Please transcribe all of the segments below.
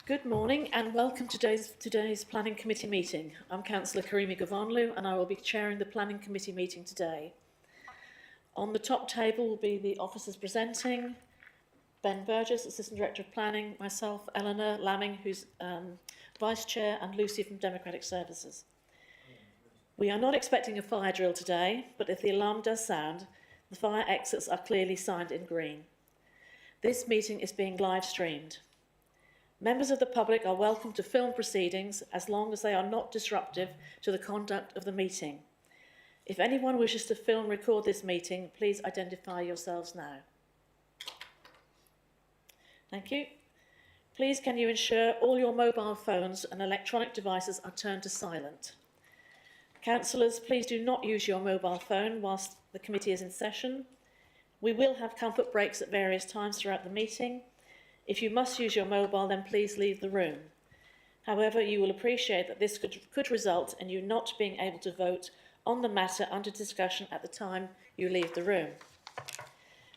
Good morning and welcome to today's Planning Committee meeting. I'm Councillor Karimi Gavanlu and I will be chairing the Planning Committee meeting today. On the top table will be the officers presenting, Ben Burgess, Assistant Director of Planning, myself, Eleanor Lamming, who's Vice Chair, and Lucy from Democratic Services. We are not expecting a fire drill today, but if the alarm does sound, the fire exits are clearly signed in green. This meeting is being live streamed. Members of the public are welcome to film proceedings as long as they are not disruptive to the conduct of the meeting. If anyone wishes to film and record this meeting, please identify yourselves now. Thank you. Please can you ensure all your mobile phones and electronic devices are turned to silent. Councillors, please do not use your mobile phone whilst the committee is in session. We will have comfort breaks at various times throughout the meeting. If you must use your mobile, then please leave the room. However, you will appreciate that this could result in you not being able to vote on the matter under discussion at the time you leave the room.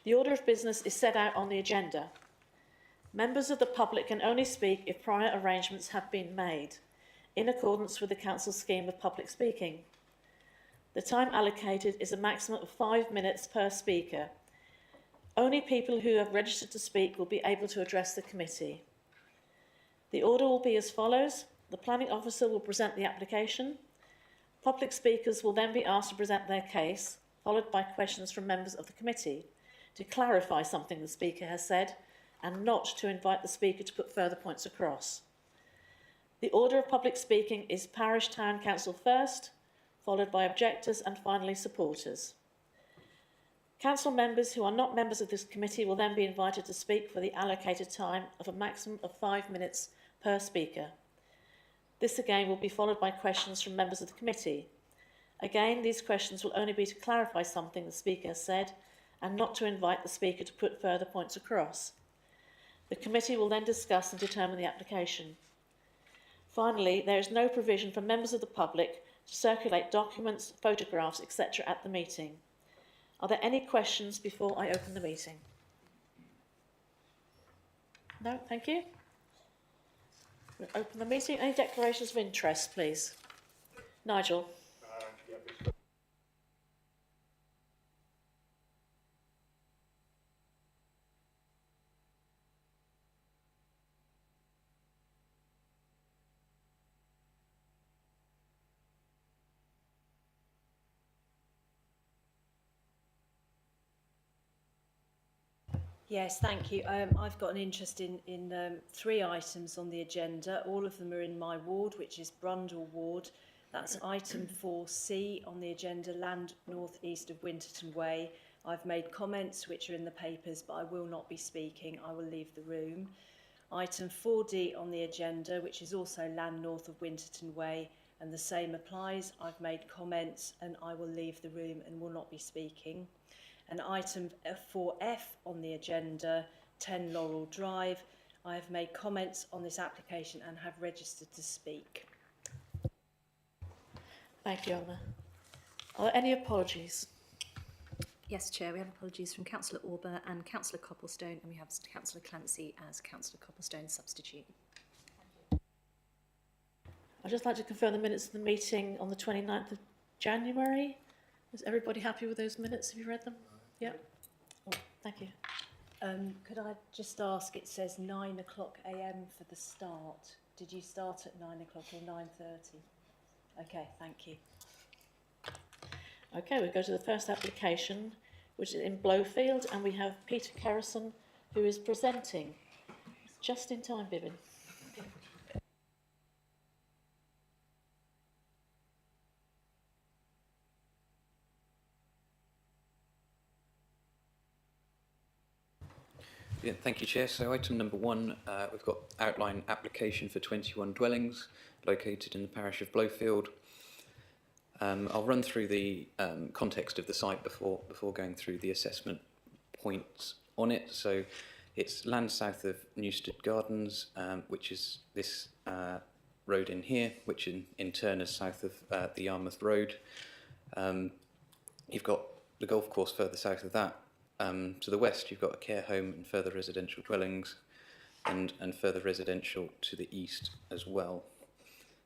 The order of business is set out on the agenda. Members of the public can only speak if prior arrangements have been made, in accordance with the Council's scheme of public speaking. The time allocated is a maximum of 5 minutes per speaker. Only people who have registered to speak will be able to address the committee. The order will be as follows. The planning officer will present the application. Public speakers will then be asked to present their case, followed by questions from members of the committee to clarify something the speaker has said and not to invite the speaker to put further points across. The order of public speaking is Parish Town Council first, followed by objectors and finally supporters. Council members who are not members of this committee will then be invited to speak for the allocated time of a maximum of 5 minutes per speaker. This again will be followed by questions from members of the committee. Again, these questions will only be to clarify something the speaker has said and not to invite the speaker to put further points across. The committee will then discuss and determine the application. Finally, there is no provision for members of the public to circulate documents, photographs, etc. at the meeting. Are there any questions before I open the meeting? No, thank you. We'll open the meeting. Any declarations of interest, please? Nigel. Yes, thank you. I've got an interest in 3 items on the agenda. All of them are in my ward, which is Brundle Ward. That's item 4C on the agenda, land north east of Winterton Way. I've made comments which are in the papers, but I will not be speaking. I will leave the room. Item 4D on the agenda, which is also land north of Winterton Way, and the same applies. I've made comments and I will leave the room and will not be speaking. And item 4F on the agenda, 10 Laurel Drive. I have made comments on this application and have registered to speak. Thank you, Anna. Are there any apologies? Yes, Chair, we have apologies from Councillor Orber and Councillor Copplestone, and we have Councillor Clancy as Councillor Copplestone's substitute. I'd just like to confirm the minutes of the meeting on the 29th of January. Is everybody happy with those minutes? Have you read them? Yeah. Oh, thank you. Could I just ask, it says 9 o'clock AM for the start. Did you start at 9 o'clock or 9:30? Okay, thank you. Okay, we'll go to the first application, which is in Blowfield, and we have Peter Kerrison, who is presenting. Just in time, Vivian. Yeah, thank you, Chair. So item number 1, we've got outline application for 21 dwellings located in the parish of Blowfield. I'll run through the context of the site before going through the assessment points on it. So it's land south of Newstead Gardens, which is this road in here, which in turn is south of the Yarmouth Road. You've got the golf course further south of that. To the west, you've got a care home and further residential dwellings. and further residential to the east as well.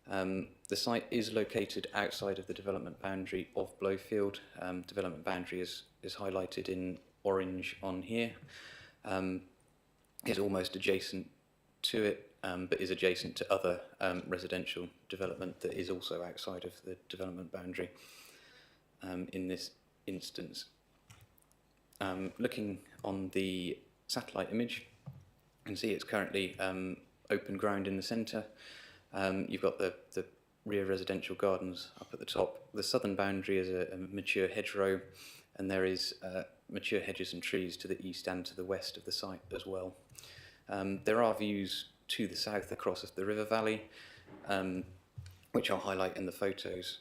The site is located outside of the development boundary of Blowfield. Development boundary is highlighted in orange on here. Is almost adjacent to it, but is adjacent to other residential development that is also outside of the development boundary in this instance. Looking on the satellite image, you can see it's currently open ground in the centre. You've got the rear residential gardens up at the top. The southern boundary is a mature hedgerow, and there is mature hedges and trees to the east and to the west of the site as well. There are views to the south across the river valley, which I'll highlight in the photos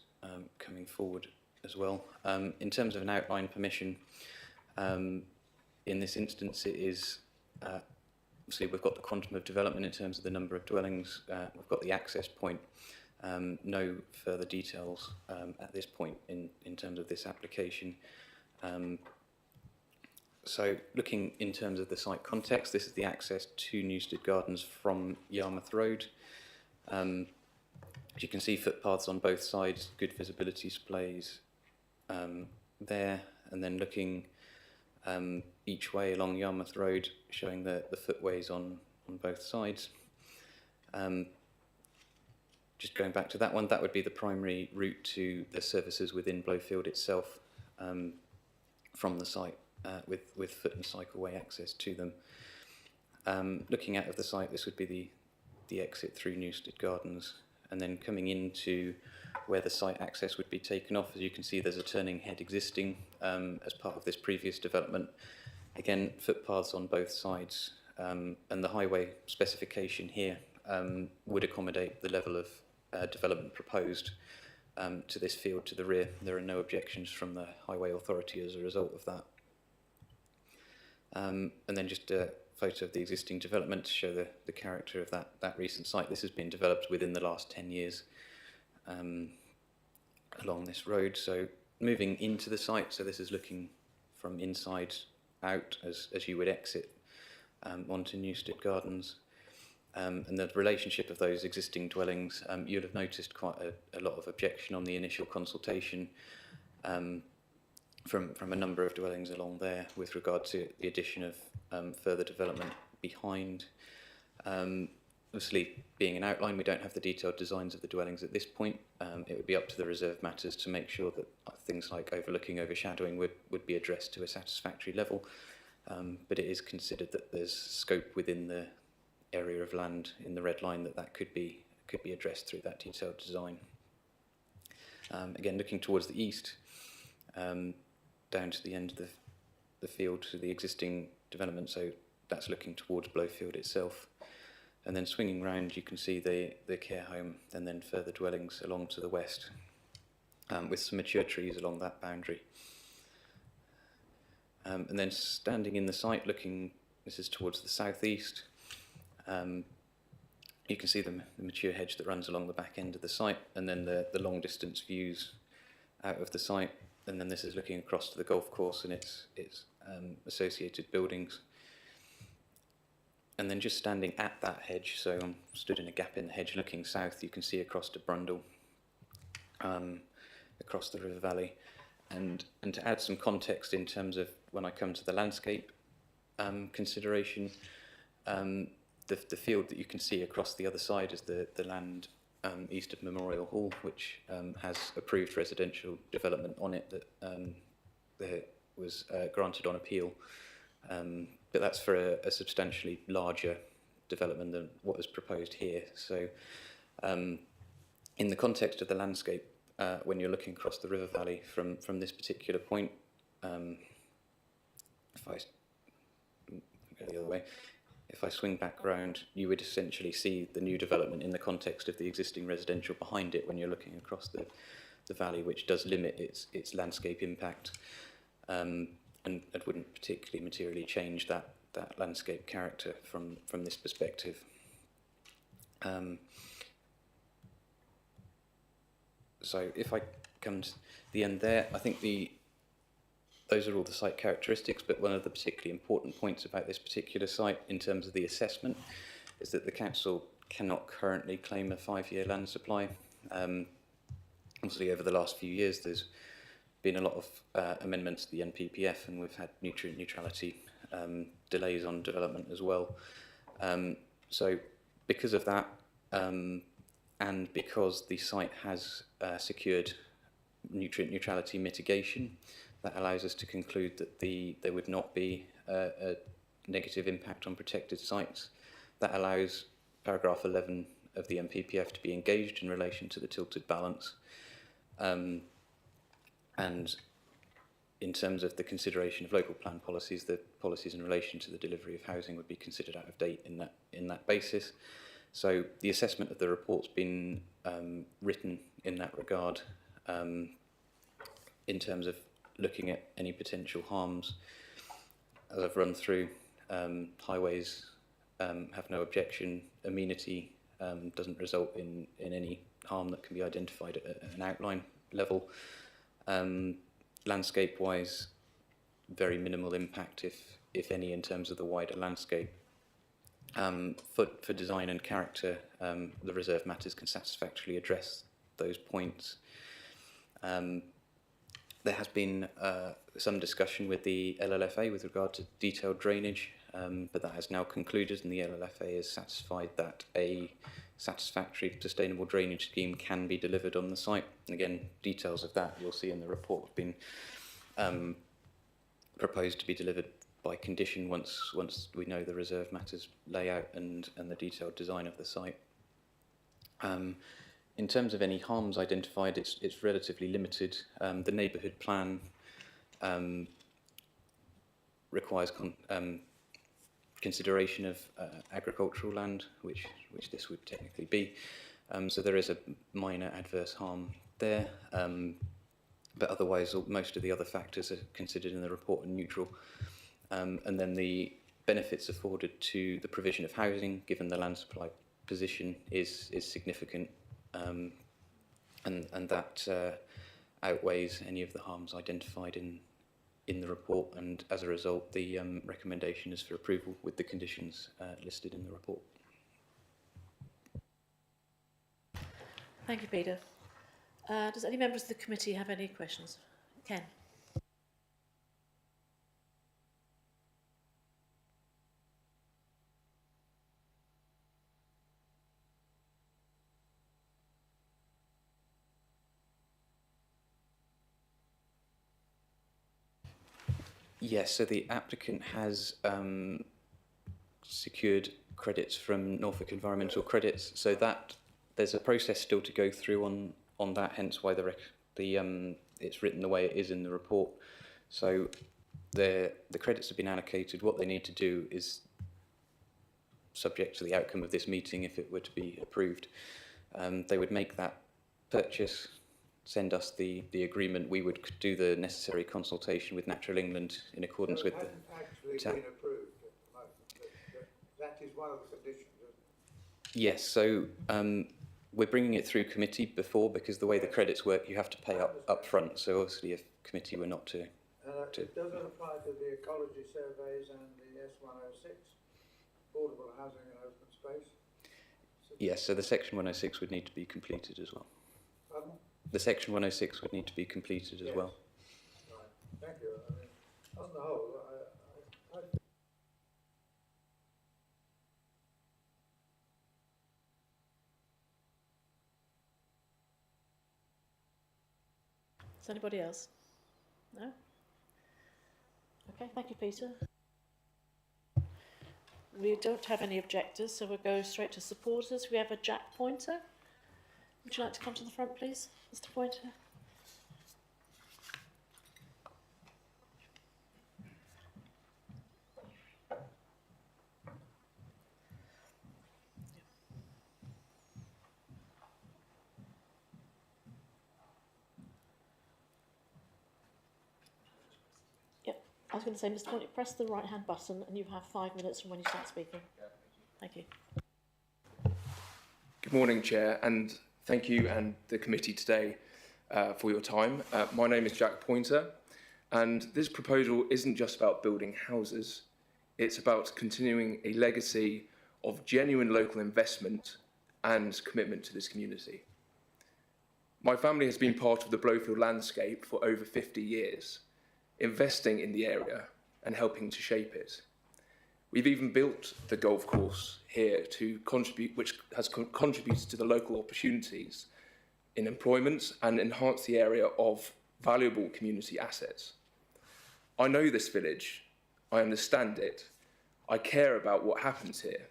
coming forward as well. In terms of an outline permission, in this instance it is, obviously we've got the quantum of development in terms of the number of dwellings, we've got the access point, no further details at this point in terms of this application. So looking in terms of the site context, this is the access to Newstead Gardens from Yarmouth Road. As you can see, footpaths on both sides, good visibility displays there, and then looking each way along Yarmouth Road, showing the footways on both sides. Just going back to that one, that would be the primary route to the services within Blowfield itself from the site. With foot and cycleway access to them. Looking out of the site, this would be the exit through Newstead Gardens, and then coming into where the site access would be taken off. As you can see, there's a turning head existing as part of this previous development. Again, footpaths on both sides, and the highway specification here would accommodate the level of development proposed to this field to the rear. There are no objections from the highway authority as a result of that. And then just a photo of the existing development to show the character of that recent site. This has been developed within the last 10 years along this road. So moving into the site, so this is looking from inside out as you would exit onto Newstead Gardens. And the relationship of those existing dwellings, you'll have noticed quite a lot of objection on the initial consultation from a number of dwellings along there with regard to the addition of further development behind. Obviously, being an outline, we don't have the detailed designs of the dwellings at this point. It would be up to the reserve matters to make sure that things like overlooking, overshadowing would be addressed to a satisfactory level. But it is considered that there's scope within the area of land in the red line that could be addressed through that detailed design. Again, looking towards the east, down to the end of the field to the existing development, so that's looking towards Blowfield itself. And then swinging round, you can see the care home and then further dwellings along to the west, with some mature trees along that boundary. And then standing in the site, looking, this is towards the southeast, you can see the mature hedge that runs along the back end of the site, and then the long distance views out of the site. And then this is looking across to the golf course and its associated buildings. And then just standing at that hedge, so I'm stood in a gap in the hedge looking south, you can see across to Brundle, across the river valley. And to add some context in terms of when I come to the landscape consideration, the field that you can see across the other side is the land east of Memorial Hall, which has approved residential development on it that was granted on appeal. But that's for a substantially larger development than what was proposed here. So in the context of the landscape, when you're looking across the river valley from this particular point, if I go the other way, if I swing back round, you would essentially see the new development in the context of the existing residential behind it when you're looking across the valley, which does limit its landscape impact, and it wouldn't particularly materially change that landscape character from this perspective. So if I come to the end there, I think the those are all the site characteristics, but one of the particularly important points about this particular site in terms of the assessment is that the council cannot currently claim a 5-year land supply. Obviously, over the last few years, there's been a lot of amendments to the NPPF, and we've had nutrient neutrality delays on development as well. So because of that, and because the site has secured nutrient neutrality mitigation, that allows us to conclude that there would not be a negative impact on protected sites. That allows paragraph 11 of the NPPF to be engaged in relation to the tilted balance. And in terms of the consideration of local plan policies, the policies in relation to the delivery of housing would be considered out of date in that basis. So the assessment of the report's been written in that regard, in terms of looking at any potential harms. As I've run through, highways have no objection, amenity doesn't result in any harm that can be identified at an outline level. Landscape-wise, very minimal impact, if any, in terms of the wider landscape. For design and character, the reserve matters can satisfactorily address those points. There has been some discussion with the LLFA with regard to detailed drainage, but that has now concluded, and the LLFA is satisfied that a satisfactory sustainable drainage scheme can be delivered on the site. And again, details of that you'll see in the report have been proposed to be delivered by condition once we know the reserve matters layout and the detailed design of the site. In terms of any harms identified, it's relatively limited. The neighbourhood plan requires consideration of agricultural land, which this would technically be. So there is a minor adverse harm there, but otherwise most of the other factors are considered in the report and neutral. And then the benefits afforded to the provision of housing, given the land supply position, is significant, and that outweighs any of the harms identified in the report, and as a result the recommendation is for approval with the conditions listed in the report. Thank you, Peter. Does any members of the committee have any questions? Ken? Yes, so the applicant has secured credits from Norfolk Environmental Credits, so that there's a process still to go through on that, hence why it's written the way it is in the report. So the credits have been allocated. What they need to do is, subject to the outcome of this meeting, if it were to be approved, they would make that purchase, send us the agreement. We would do the necessary consultation with Natural England in accordance with the... It hasn't actually been approved at the moment. That is one of the conditions, isn't it? Yes, so we're bringing it through committee before, because the way the credits work, you have to pay up front. So obviously if committee were not to... It doesn't apply to the ecology surveys and the S106, affordable housing and open space? Yes, so the section 106 would need to be completed as well. Pardon? The section 106 would need to be completed as well. Right. Thank you. I mean, on the whole, I Is anybody else? No? Okay, thank you, Peter. We don't have any objectors, so we'll go straight to supporters. We have a Jack Pointer. Would you like to come to the front, please, Mr. Pointer? I was going to say, Mr. Pointer, press the right-hand button and you have 5 minutes from when you start speaking. Thank you. Good morning, Chair, and thank you and the committee today for your time. My name is Jack Pointer, And this proposal isn't just about building houses, it's about continuing a legacy of genuine local investment and commitment to this community. My family has been part of the Blowfield landscape for over 50 years, investing in the area and helping to shape it. We've even built the golf course here to contribute, which has contributed to the local opportunities in employment and enhanced the area of valuable community assets. I know this village, I understand it, I care about what happens here.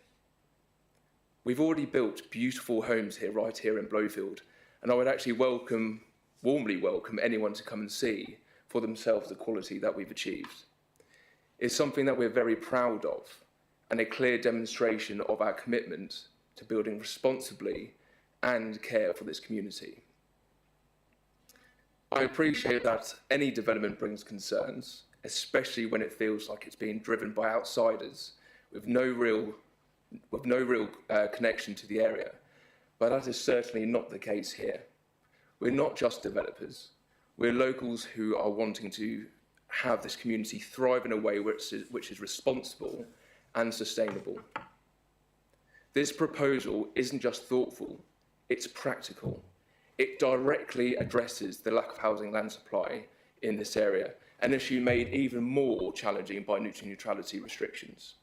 We've already built beautiful homes here, right here in Blowfield, and I would actually warmly welcome anyone to come and see for themselves the quality that we've achieved. It's something that we're very proud of and a clear demonstration of our commitment to building responsibly and care for this community. I appreciate that any development brings concerns, especially when it feels like it's being driven by outsiders with no real connection to the area. But that is certainly not the case here. We're not just developers. We're locals who are wanting to have this community thrive in a way which is responsible and sustainable. This proposal isn't just thoughtful, it's practical. It directly addresses the lack of housing land supply in this area, an issue made even more challenging by nutrient neutrality restrictions.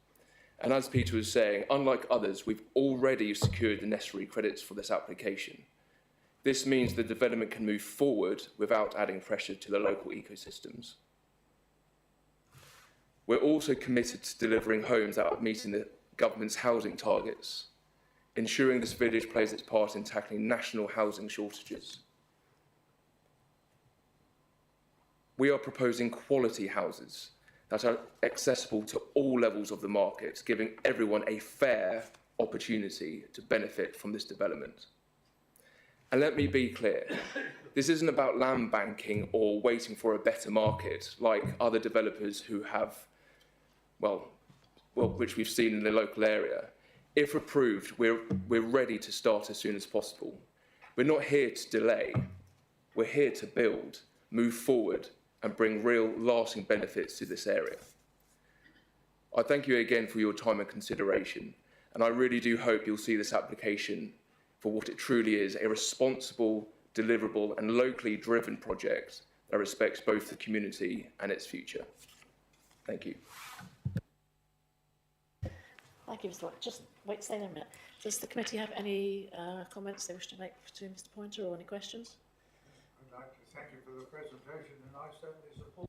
And as Peter was saying, unlike others, we've already secured the necessary credits for this application. This means the development can move forward without adding pressure to the local ecosystems. We're also committed to delivering homes that are meeting the government's housing targets, ensuring this village plays its part in tackling national housing shortages. We are proposing quality houses that are accessible to all levels of the market, giving everyone a fair opportunity to benefit from this development. And let me be clear, this isn't about land banking or waiting for a better market like other developers who have, which we've seen in the local area. If approved, we're ready to start as soon as possible. We're not here to delay, we're here to build, move forward, and bring real lasting benefits to this area. I thank you again for your time and consideration, and I really do hope you'll see this application for what it truly is, a responsible, deliverable and locally driven project that respects both the community and its future. Thank you. Thank you, Mr. White. Just wait, stay there a minute. Does the committee have any comments they wish to make to Mr. Pointer or any questions? I'd like to thank you for the presentation, and I certainly support.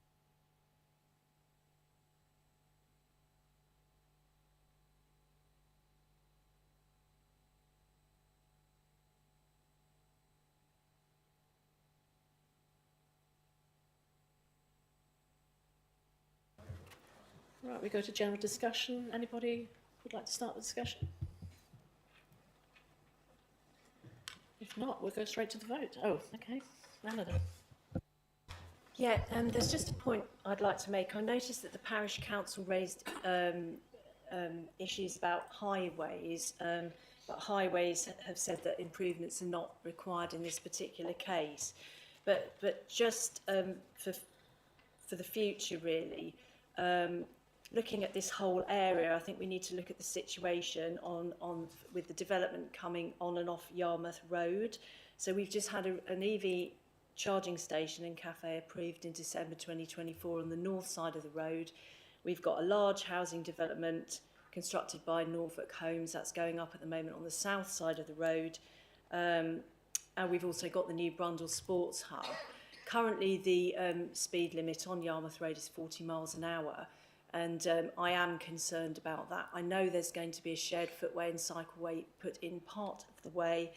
Right, we go to general discussion. Anybody would like to start the discussion? If not, we'll go straight to the vote. Oh, okay. Melody. Yeah, there's just a point I'd like to make. I noticed that the parish council raised issues about highways, but highways have said that improvements are not required in this particular case. But just for the future, really, looking at this whole area, I think we need to look at the situation with the development coming on and off Yarmouth Road. So we've just had an EV charging station and cafe approved in December 2024 on the north side of the road. We've got a large housing development constructed by Norfolk Homes that's going up at the moment on the south side of the road. And we've also got the new Brundle Sports Hub. Currently the speed limit on Yarmouth Road is 40 miles an hour. And I am concerned about that. I know there's going to be a shared footway and cycleway put in part of the way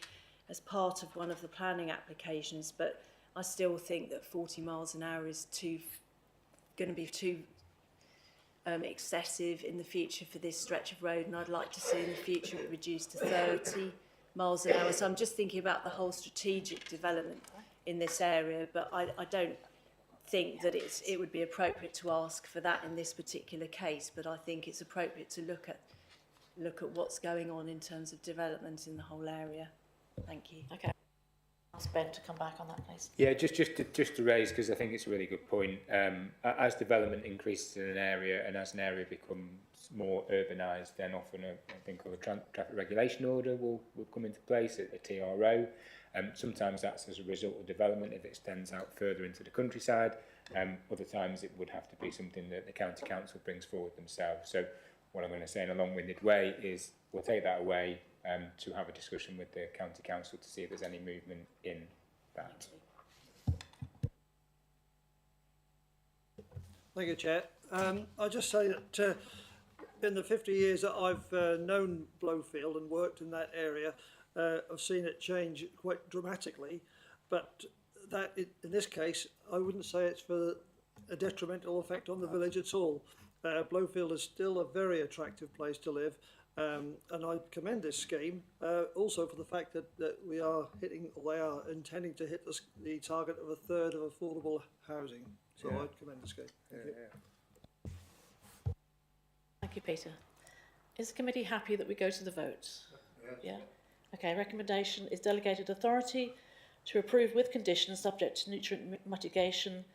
as part of one of the planning applications, but I still think that 40 miles an hour is going to be too excessive in the future for this stretch of road, and I'd like to see in the future it reduced to 30 miles an hour. So I'm just thinking about the whole strategic development in this area, but I don't think that it would be appropriate to ask for that in this particular case, but I think it's appropriate to look at what's going on in terms of development in the whole area. Thank you. Okay. Ask Ben to come back on that, please. Yeah, just to raise, because I think it's a really good point. As development increases in an area and as an area becomes more urbanised, then often a thing called a traffic regulation order will come into place, a TRO. Sometimes that's as a result of development if it extends out further into the countryside. Other times it would have to be something that the county council brings forward themselves. So what I'm going to say in a long-winded way is we'll take that away to have a discussion with the county council to see if there's any movement in that. Thank you, Chair. I'll just say that in the 50 years that I've known Blowfield and worked in that area, I've seen it change quite dramatically, but that in this case, I wouldn't say it's for a detrimental effect on the village at all. Blowfield is still a very attractive place to live, and I commend this scheme also for the fact that we are hitting, or they are intending to hit the target of a third of affordable housing. So Yeah. I'd commend the scheme. Thank you. Thank you, Peter. Is the committee happy that we go to the votes? Yes. Yeah. Okay, recommendation is delegated authority to approve with conditions subject to nutrient mitigation,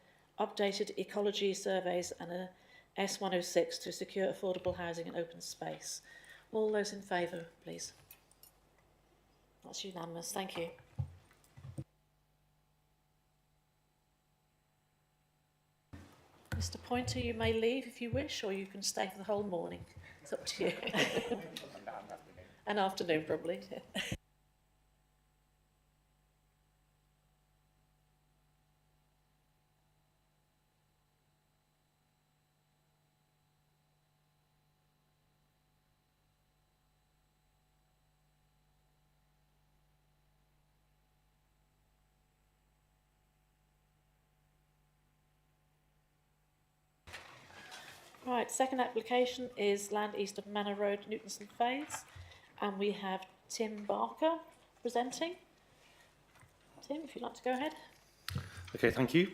updated ecology surveys and a S106 to secure affordable housing and open space. All those in favour, please. That's unanimous. Thank you. Mr. Pointer, you may leave if you wish, or you can stay for the whole morning. It's up to you. An afternoon, probably. Right, second application is land east of Manor Road, Newton St Faiths, and we have Tim Barker presenting. Tim, if you'd like to go ahead. Okay, thank you.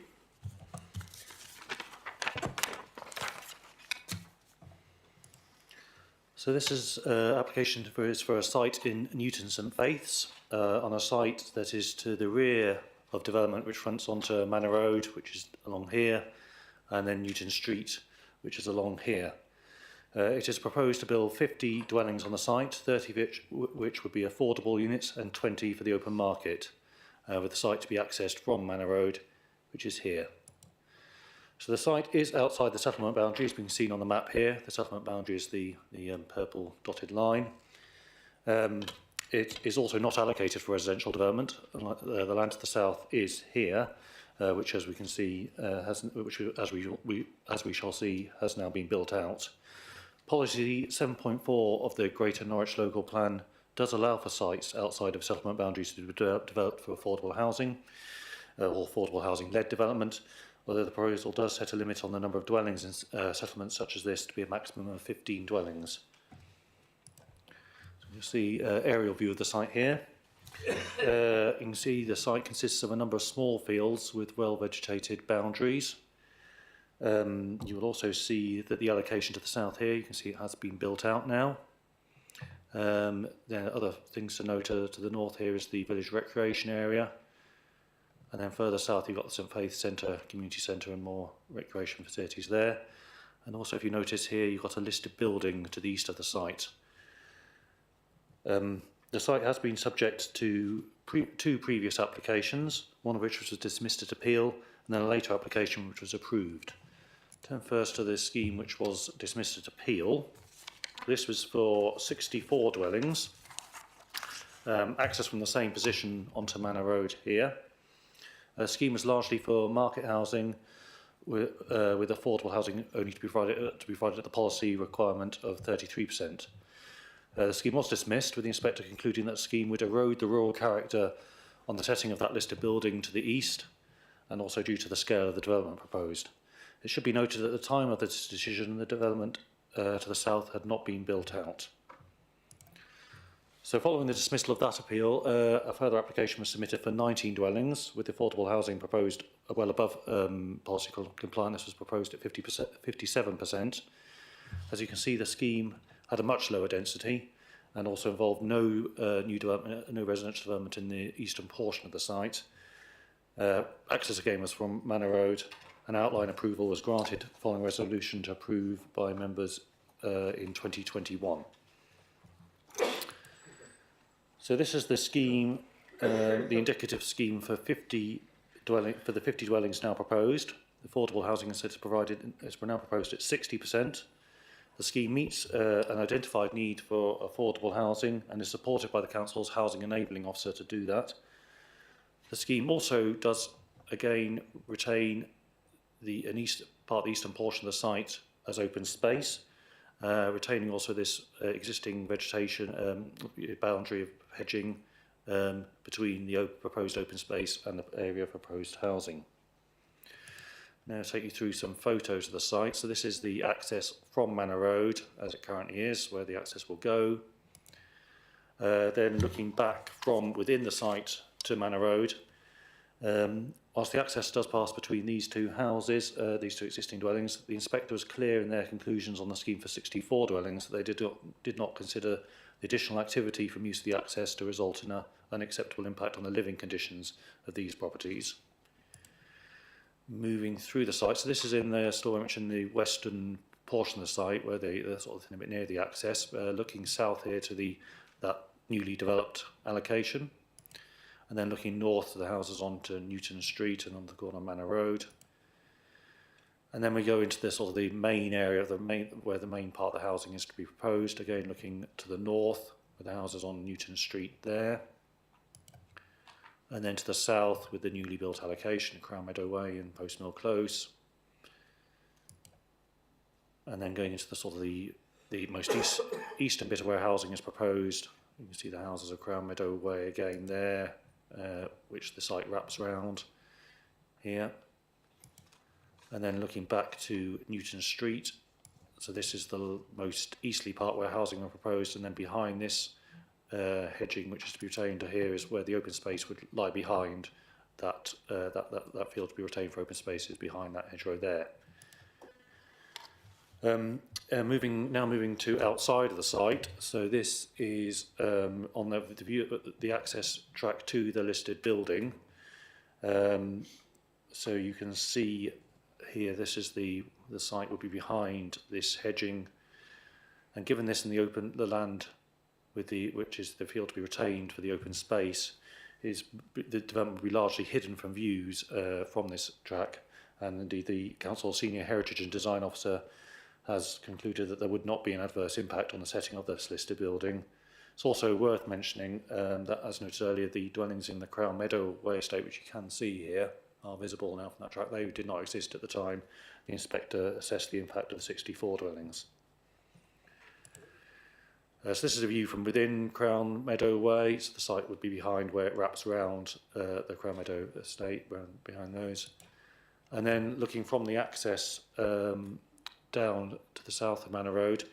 So this is application for a site in Newton St Faiths, on a site that is to the rear of development which fronts onto Manor Road, which is along here, and then Newton Street, which is along here. It is proposed to build 50 dwellings on the site, 30 which would be affordable units and 20 for the open market, with the site to be accessed from Manor Road, which is here. So the site is outside the settlement boundary, as being seen on the map here. The settlement boundary is the purple dotted line. It is also not allocated for residential development. The land to the south is here, which, as we can see, as we shall see, has now been built out. Policy 7.4 of the Greater Norwich Local Plan does allow for sites outside of settlement boundaries to be developed for affordable housing, or affordable housing-led development, although the proposal does set a limit on the number of dwellings in settlements such as this to be a maximum of 15 dwellings. So you'll see aerial view of the site here. You can see the site consists of a number of small fields with well-vegetated boundaries. You will also see that the allocation to the south here, you can see it has been built out now. Then other things to note to the north here is the village recreation area. And then further south you've got the St Faith's Centre, Community Centre and more recreation facilities there. And also if you notice here you've got a listed building to the east of the site. The site has been subject to two previous applications, one of which was dismissed at appeal, and then a later application which was approved. Turn first to the scheme which was dismissed at appeal. This was for 64 dwellings, access from the same position onto Manor Road here. The scheme was largely for market housing, with affordable housing only to be provided at the policy requirement of 33%. The scheme was dismissed, with the inspector concluding that the scheme would erode the rural character on the setting of that listed building to the east, and also due to the scale of the development proposed. It should be noted that at the time of this decision, the development to the south had not been built out. So following the dismissal of that appeal, a further application was submitted for 19 dwellings, with affordable housing proposed well above policy compliant. This was proposed at 57%. As you can see, the scheme had a much lower density, and also involved no new development, no residential development in the eastern portion of the site. Access again was from Manor Road, and outline approval was granted following resolution to approve by members in 2021. So this is the scheme, the indicative scheme for the 50 dwellings now proposed. Affordable housing is now proposed at 60%. The scheme meets an identified need for affordable housing and is supported by the Council's Housing Enabling Officer to do that. The scheme also does, again, retain the eastern portion of the site as open space, retaining also this existing vegetation boundary of hedging between the proposed open space and the area of proposed housing. Now I'll take you through some photos of the site. So this is the access from Manor Road, as it currently is, where the access will go. Then looking back from within the site to Manor Road, whilst the access does pass between these two houses, these two existing dwellings, the inspector was clear in their conclusions on the scheme for 64 dwellings that they did not consider the additional activity from use of the access to result in an unacceptable impact on the living conditions of these properties. Moving through the site, so this is in the store I mentioned, the western portion of the site where they're sort of a bit near the access, looking south here to that newly developed allocation, and then looking north to the houses onto Newton Street and on the corner of Manor Road. And then we go into the sort of the main area, where the main part of the housing is to be proposed, again looking to the north with the houses on Newton Street there. And then to the south with the newly built allocation, Crown Meadow Way and Post Mill Close. And then going into the sort of the most eastern bit of where housing is proposed. You can see the houses of Crown Meadow Way again there, which the site wraps around here. And then looking back to Newton Street. So this is the most easterly part where housing are proposed, and then behind this hedging, which is to be retained here, is where the open space would lie behind that field to be retained for open spaces behind that hedgerow there. Moving to outside of the site. So this is on the view, the access track to the listed building. So you can see here, this is the site would be behind this hedging, and given this in the land which is the field to be retained for the open space, the development will be largely hidden from views from this track, and indeed the Council's Senior Heritage and Design Officer has concluded that there would not be an adverse impact on the setting of this listed building. It's also worth mentioning that, as noted earlier, the dwellings in the Crown Meadow Way estate, which you can see here, are visible now from that track. They did not exist at the time the inspector assessed the impact of the 64 dwellings. So this is a view from within Crown Meadow Way. So the site would be behind where it wraps around the Crown Meadow estate, behind those. And then looking from the access down to the south of Manor Road,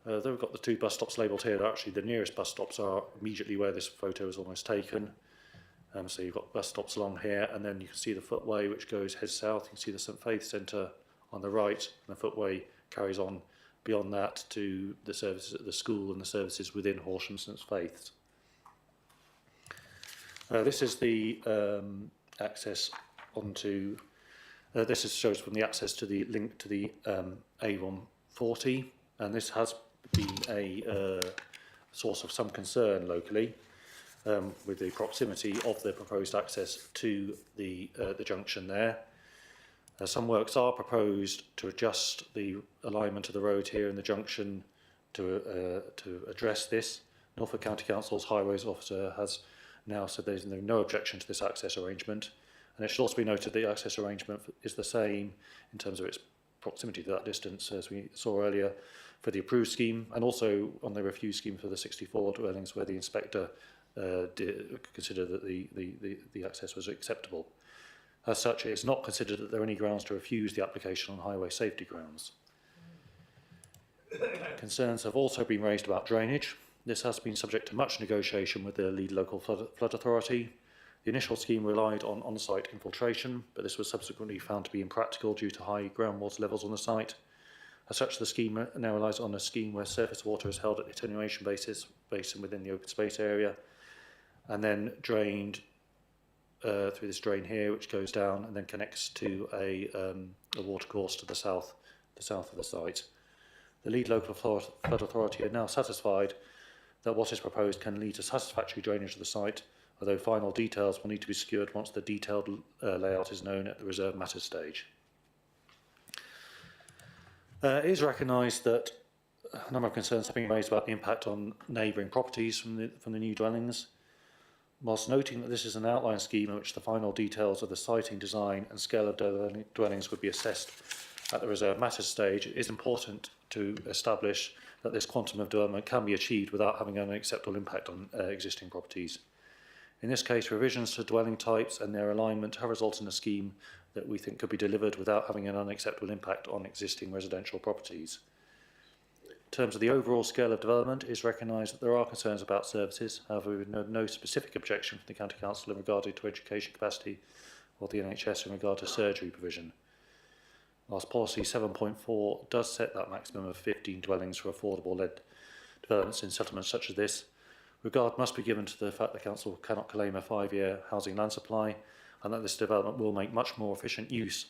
they've got the two bus stops labelled here. Actually, the nearest bus stops are immediately where this photo is almost taken. So you've got bus stops along here, and then you can see the footway which heads south. You can see the St Faith Centre on the right, and the footway carries on beyond that to the services at the school and the services within Horsham St Faith's. This is the access onto. This shows from the access to the link to the A140, and this has been a source of some concern locally with the proximity of the proposed access to the junction there. Some works are proposed to adjust the alignment of the road here in the junction to address this. Norfolk County Council's Highways Officer has now said there's no objection to this access arrangement. And it should also be noted that the access arrangement is the same in terms of its proximity to that distance as we saw earlier for the approved scheme, and also on the refused scheme for the 64 dwellings where the inspector considered that the access was acceptable. As such, it is not considered that there are any grounds to refuse the application on highway safety grounds. Concerns have also been raised about drainage. This has been subject to much negotiation with the lead local flood authority. The initial scheme relied on on-site infiltration, but this was subsequently found to be impractical due to high groundwater levels on the site. As such, the scheme now relies on a scheme where surface water is held at the attenuation basin within the open space area, and then drained through this drain here, which goes down and then connects to a water course to the south of the site. The lead local flood authority are now satisfied that what is proposed can lead to satisfactory drainage of the site, although final details will need to be secured once the detailed layout is known at the reserve matters stage. It is recognised that a number of concerns have been raised about the impact on neighbouring properties from the new dwellings. Whilst noting that this is an outline scheme in which the final details of the siting, design and scale of dwellings would be assessed at the reserve matters stage, it is important to establish that this quantum of development can be achieved without having an unacceptable impact on existing properties. In this case, revisions to dwelling types and their alignment have resulted in a scheme that we think could be delivered without having an unacceptable impact on existing residential properties. In terms of the overall scale of development, it is recognised that there are concerns about services. However, we have no specific objection from the County Council in regard to education capacity or the NHS in regard to surgery provision. Whilst policy 7.4 does set that maximum of 15 dwellings for affordable-led developments in settlements such as this, regard must be given to the fact the Council cannot claim a 5-year housing land supply, and that this development will make much more efficient use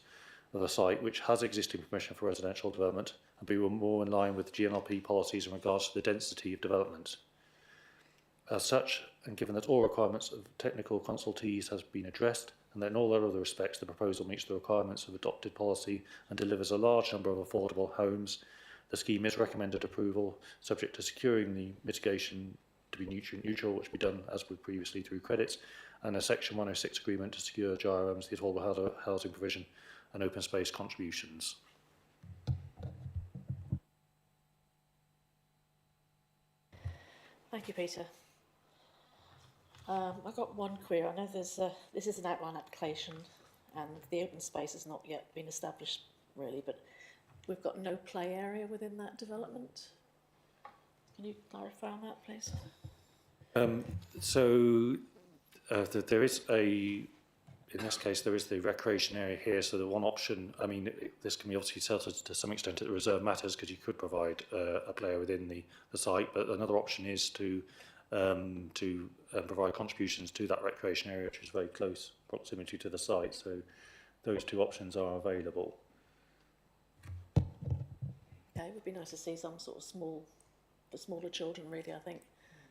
of a site which has existing permission for residential development and be more in line with GNLP policies in regards to the density of development. As such, and given that all requirements of technical consultees has been addressed, and that in all other respects the proposal meets the requirements of adopted policy and delivers a large number of affordable homes, the scheme is recommended approval, subject to securing the mitigation to be nutrient neutral, which will be done as with previously through credits, and a Section 106 agreement to secure GRMs, the affordable housing provision and open space contributions. Thank you, Peter. I've got one query. I know this is an outline application and the open space has not yet been established really, but we've got no play area within that development. Can you clarify on that, please? There is in this case, there is the recreation area here. So the one option, I mean, this can be obviously settled to some extent at the reserve matters because you could provide a player within the site, but another option is to provide contributions to that recreation area, which is very close proximity to the site. So those two options are available. Okay, it would be nice to see some sort of for smaller children really, I think.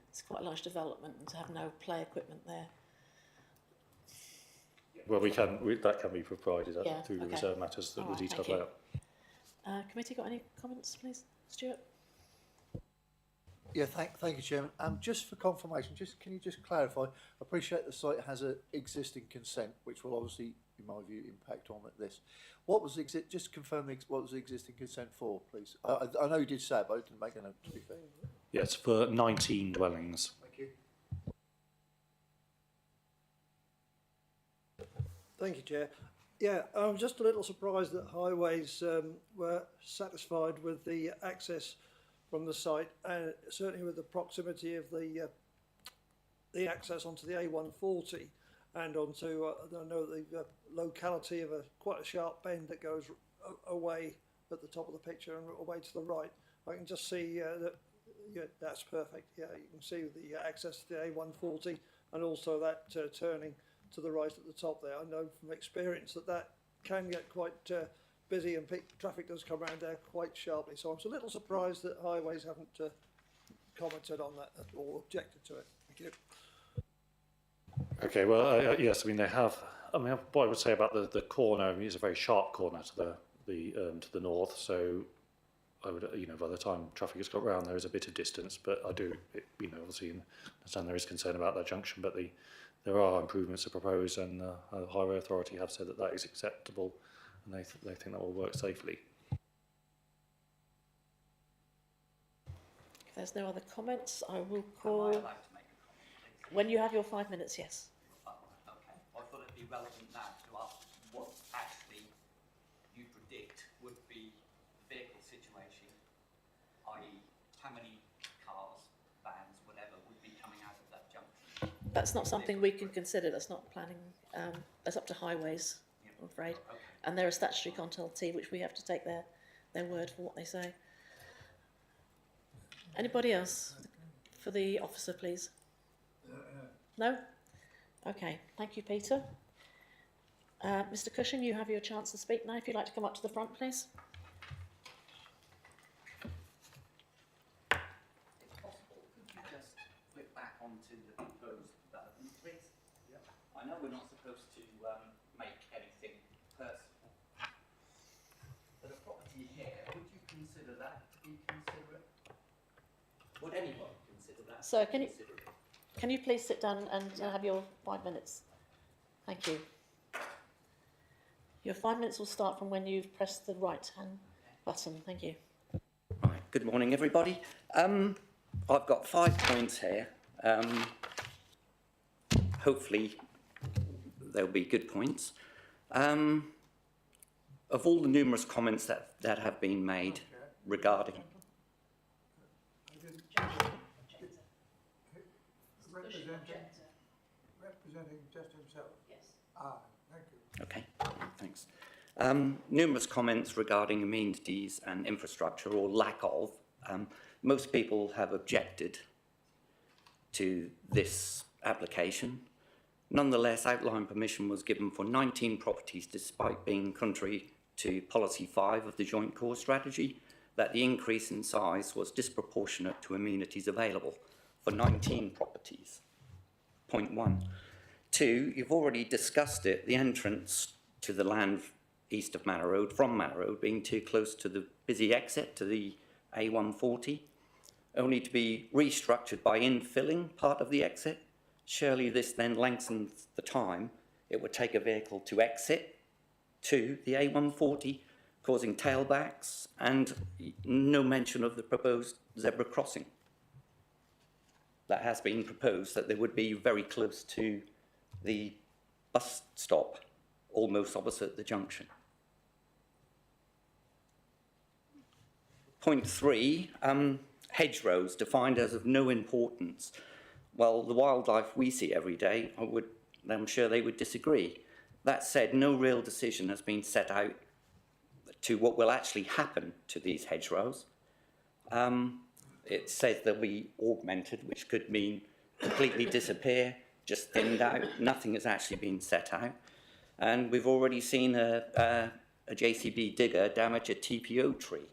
It's quite a large development and to have no play equipment there. Well, that can be provided through the okay. reserve matters, the Right, detailed thank you. layout. Committee got any comments, please? Stuart? Yeah, thank you, Chairman. Just for confirmation, can you just clarify? I appreciate the site has an existing consent, which will obviously, in my view, impact on this. What was just confirm what was the existing consent for, please? I know you did say it, but I didn't make a note, to be fair. Yes, for 19 dwellings. Thank you. Thank you, Chair. Yeah, I'm just a little surprised that Highways were satisfied with the access from the site, and certainly with the proximity of the access onto the A140 and onto I know the locality of quite a sharp bend that goes away at the top of the picture and away to the right. I can just see that. Yeah, that's perfect. Yeah, you can see the access to the A140 and also that turning to the right at the top there. I know from experience that can get quite busy and traffic does come around there quite sharply. So I'm a little surprised that Highways haven't commented on that or objected to it. Thank you. Okay, well, yes, I mean, they have. I mean, what I would say about the corner, I mean, it's a very sharp corner to the north. So I would, by the time traffic has got round, there is a bit of distance. But I do, obviously understand there is concern about that junction. But there are improvements to propose, and the Highway Authority have said that is acceptable, and they think that will work safely. If there's no other comments, I will call. Am I allowed to make a comment, please? When you have your 5 minutes, yes. Oh, okay. I thought it'd be relevant now to ask what actually you predict would be the vehicle situation, i.e. how many cars, vans, whatever, would be coming out of that junction. That's not something we can consider. That's not planning. That's up to Highways, I'm afraid. Okay. And they're a statutory consultee, which we have to take their their word for what they say. Anybody else for the officer, please? No? Okay, thank you, Peter. Mr. Cushing, you have your chance to speak now. If you'd like to come up to the front, please. If possible, could you just flip back onto the proposed development, please? Yep. I know we're not supposed to make anything personal, but a property here, would you consider that to be considerate? Would anyone consider that So to be can considerate? Can you please sit down and have your 5 minutes? Thank you. Your 5 minutes will start from when you've pressed the right-hand button. Thank you. Right, good morning, everybody. I've got 5 points here. Hopefully, they'll be good points. Of all the numerous comments that have been made regarding... Representing just himself? Yes. Thank you. Okay, thanks. Numerous comments regarding amenities and infrastructure, or lack of. Most people have objected to this application. Nonetheless, outline permission was given for 19 properties, despite being contrary to Policy 5 of the Joint Core Strategy, that the increase in size was disproportionate to amenities available for 19 properties. Point 1. 2, you've already discussed it, the entrance to the land east of Manor Road, from Manor Road, being too close to the busy exit to the A140, only to be restructured by infilling part of the exit. Surely this then lengthens the time it would take a vehicle to exit to the A140, causing tailbacks, and no mention of the proposed zebra crossing. That has been proposed, that they would be very close to the bus stop, almost opposite the junction. Point 3, hedgerows defined as of no importance. Well, the wildlife we see every day, I'm sure they would disagree. That said, no real decision has been set out to what will actually happen to these hedgerows. It says they'll be augmented, which could mean completely disappear, just thinned out. Nothing has actually been set out. And we've already seen a JCB digger damage a TPO tree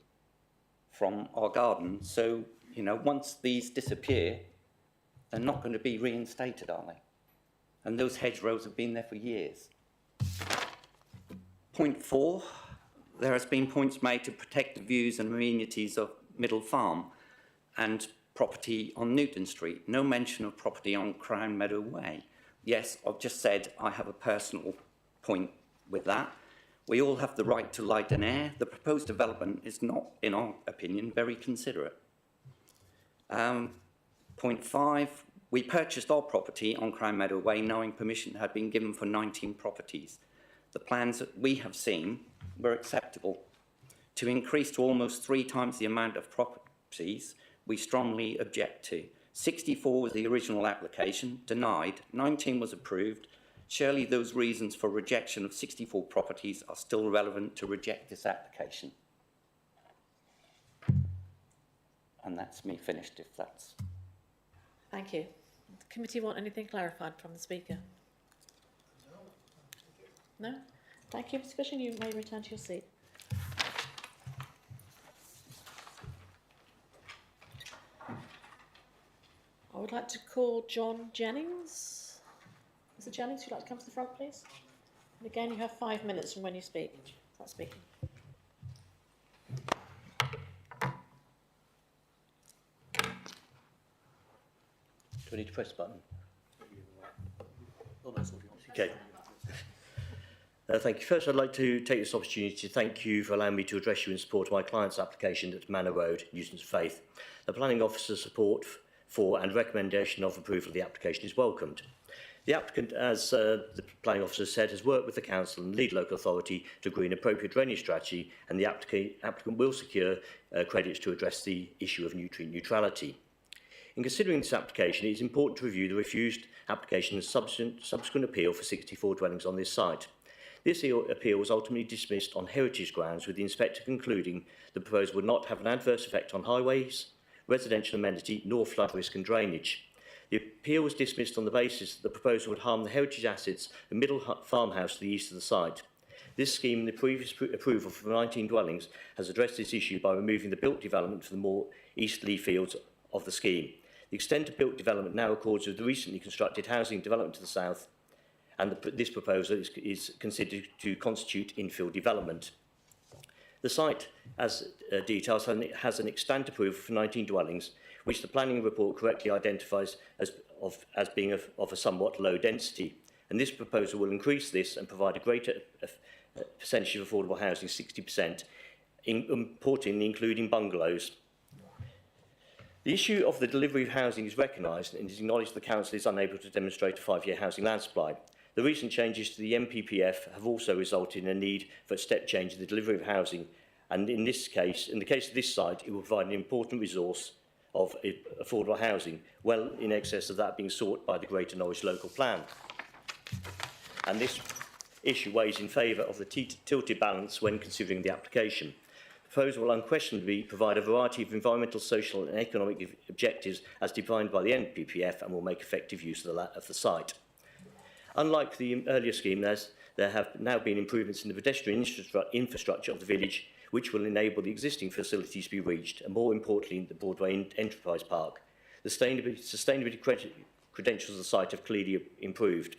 from our garden. So, you know, once these disappear, they're not going to be reinstated, are they? And those hedgerows have been there for years. Point 4, there has been points made to protect the views and amenities of Middle Farm and property on Newton Street. No mention of property on Crown Meadow Way. Yes, I've just said I have a personal point with that. We all have the right to light and air. The proposed development is not, in our opinion, very considerate. Point 5, we purchased our property on Crown Meadow Way knowing permission had been given for 19 properties. The plans that we have seen were acceptable. To increase to almost 3 times the amount of properties, we strongly object to. 64 was the original application, denied, 19 was approved. Surely those reasons for rejection of 64 properties are still relevant to reject this application. And that's me finished, if that's... Thank you. The committee want anything clarified from the speaker? No? Thank you, Mr. Cushing. You may return to your seat. I would like to call John Jennings. Mr. Jennings, would you like to come to the front, please? And again, you have 5 minutes from when you speak. Start speaking. Do I need to press the button? Okay. Thank you. First, I'd like to take this opportunity to thank you for allowing me to address you in support of my client's application at Manor Road, Newton's Faith. The planning officer's support for and recommendation of approval of the application is welcomed. The applicant, as the planning officer said, has worked with the council and lead local authority to agree an appropriate drainage strategy, and the applicant will secure credits to address the issue of nutrient neutrality. In considering this application, it is important to review the refused application and subsequent appeal for 64 dwellings on this site. This appeal was ultimately dismissed on heritage grounds, with the inspector concluding the proposal would not have an adverse effect on highways, residential amenity, nor flood risk and drainage. The appeal was dismissed on the basis that the proposal would harm the heritage assets and middle farmhouse to the east of the site. This scheme and the previous approval for 19 dwellings has addressed this issue by removing the built development from the more easterly fields of the scheme. The extent of built development now accords with the recently constructed housing development to the south, and this proposal is considered to constitute infill development. The site, as details, has an extant approval for 19 dwellings, which the planning report correctly identifies as being of a somewhat low density. And this proposal will increase this and provide a greater percentage of affordable housing, 60%, importantly including bungalows. The issue of the delivery of housing is recognised and is acknowledged the Council is unable to demonstrate a 5-year housing land supply. The recent changes to the MPPF have also resulted in a need for a step change in the delivery of housing, and in the case of this site, it will provide an important resource of affordable housing, well in excess of that being sought by the Greater Norwich Local Plan. And this issue weighs in favour of the tilted balance when considering the application. The proposal will unquestionably provide a variety of environmental, social and economic objectives as defined by the NPPF, and will make effective use of the site. Unlike the earlier scheme, there have now been improvements in the pedestrian infrastructure of the village, which will enable the existing facilities to be reached, and more importantly, the Broadway Enterprise Park. The sustainability credentials of the site have clearly improved.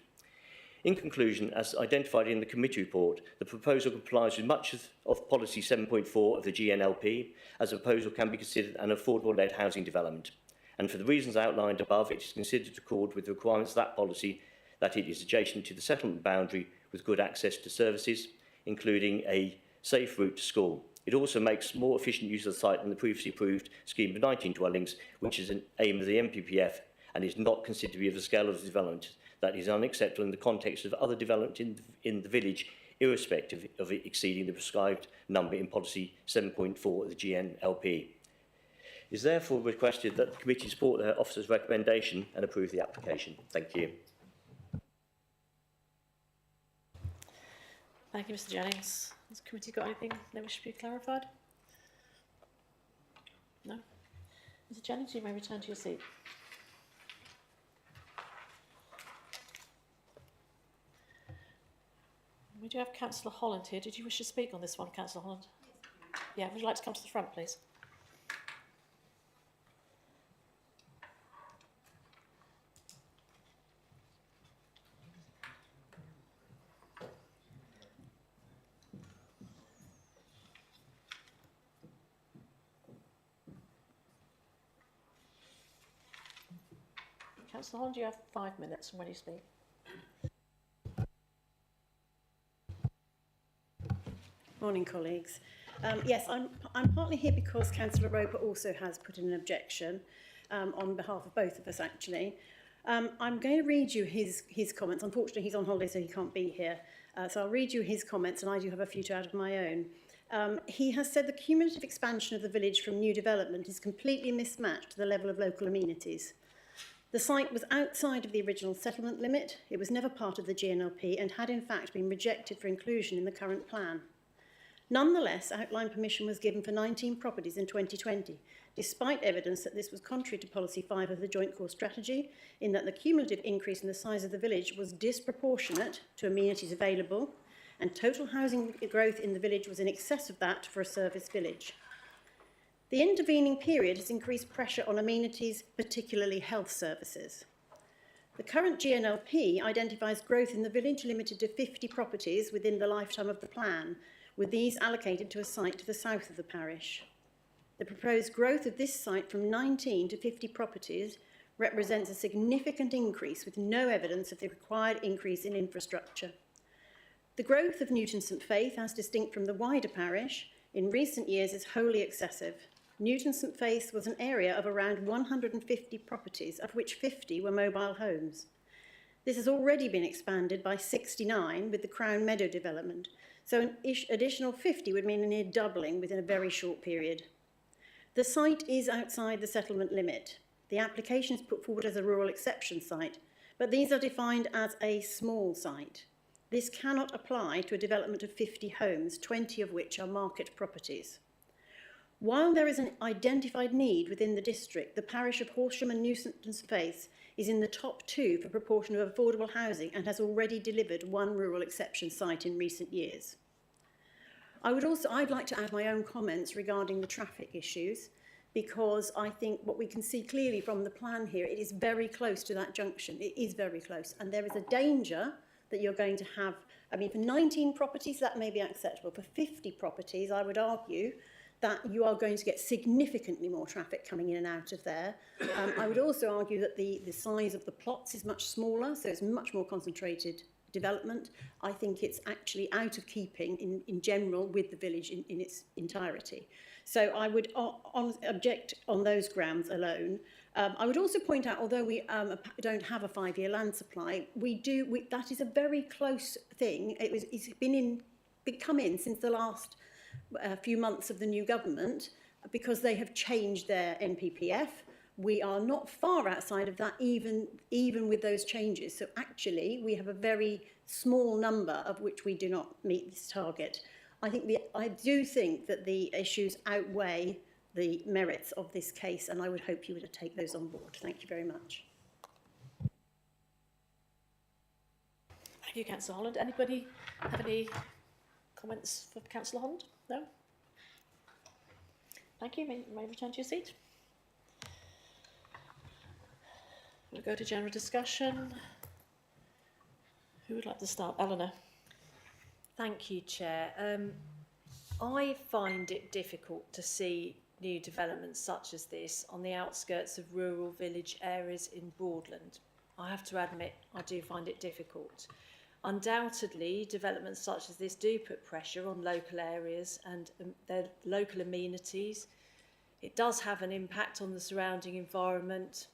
In conclusion, as identified in the committee report, the proposal complies with much of policy 7.4 of the GNLP, as the proposal can be considered an affordable-led housing development. And for the reasons outlined above, it is considered to accord with the requirements of that policy, that it is adjacent to the settlement boundary with good access to services, including a safe route to school. It also makes more efficient use of the site than the previously approved scheme of 19 dwellings, which is an aim of the MPPF and is not considered to be of the scale of the development that is unacceptable in the context of other development in the village, irrespective of it exceeding the prescribed number in policy 7.4 of the GNLP. It is therefore requested that the committee support the officer's recommendation and approve the application. Thank you. Thank you, Mr Jennings. Has the committee got anything they wish to be clarified? No? Mr Jennings, you may return to your seat. We do have Councillor Holland here. Did you wish to speak on this one, Councillor Holland? Yeah, would you like to come to the front, please? Councillor Holland, you have 5 minutes from when you speak. Morning, colleagues. Yes, I'm partly here because Councillor Roper also has put in an objection on behalf of both of us, actually. I'm going to read you his comments. Unfortunately, he's on holiday, so he can't be here. So I'll read you his comments, and I do have a few to add of my own. He has said the cumulative expansion of the village from new development is completely mismatched to the level of local amenities. The site was outside of the original settlement limit. It was never part of the GNLP and had in fact been rejected for inclusion in the current plan. Nonetheless, outline permission was given for 19 properties in 2020, despite evidence that this was contrary to Policy 5 of the Joint Core Strategy, in that the cumulative increase in the size of the village was disproportionate to amenities available, and total housing growth in the village was in excess of that for a service village. The intervening period has increased pressure on amenities, particularly health services. The current GNLP identifies growth in the village limited to 50 properties within the lifetime of the plan, with these allocated to a site to the south of the parish. The proposed growth of this site from 19 to 50 properties represents a significant increase with no evidence of the required increase in infrastructure. The growth of Newton St Faith, as distinct from the wider parish, in recent years is wholly excessive. Newton St Faith was an area of around 150 properties, of which 50 were mobile homes. This has already been expanded by 69 with the Crown Meadow development, so an additional 50 would mean a near doubling within a very short period. The site is outside the settlement limit. The application is put forward as a rural exception site, but these are defined as a small site. This cannot apply to a development of 50 homes, 20 of which are market properties. While there is an identified need within the district, the parish of Horsham and New St Faiths is in the top 2 for proportion of affordable housing and has already delivered 1 rural exception site in recent years. I'd like to add my own comments regarding the traffic issues, because I think what we can see clearly from the plan here, it is very close to that junction. It is very close, and there is a danger that you're going to have, I mean, for 19 properties, that may be acceptable. For 50 properties, I would argue that you are going to get significantly more traffic coming in and out of there. I would also argue that the size of the plots is much smaller, so it's much more concentrated development. I think it's actually out of keeping in general with the village in its entirety. So I would object on those grounds alone. I would also point out, although we don't have a 5-year land supply, that is a very close thing. It's come in since the last few months of the new government, because they have changed their NPPF. We are not far outside of that, even with those changes. So actually, we have a very small number of which we do not meet this target. I do think that the issues outweigh the merits of this case, and I would hope you would take those on board. Thank you very much. Thank you, Councillor Holland. Anybody have any comments for Councillor Holland? No? Thank you. May return to your seat. We'll go to general discussion. Who would like to start? Eleanor. Thank you, Chair. I find it difficult to see new developments such as this on the outskirts of rural village areas in Broadland. I have to admit, I do find it difficult. Undoubtedly, developments such as this do put pressure on local areas and their local amenities. It does have an impact on the surrounding environment,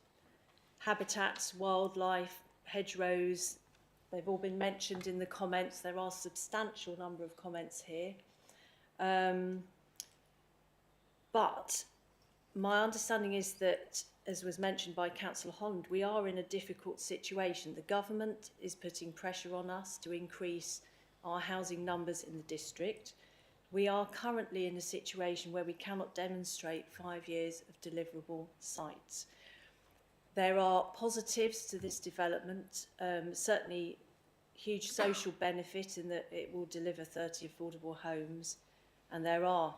habitats, wildlife, hedgerows. They've all been mentioned in the comments. There are a substantial number of comments here. But my understanding is that, as was mentioned by Councillor Holland, we are in a difficult situation. The government is putting pressure on us to increase our housing numbers in the district. We are currently in a situation where we cannot demonstrate 5 years of deliverable sites. There are positives to this development, certainly huge social benefit in that it will deliver 30 affordable homes, and there are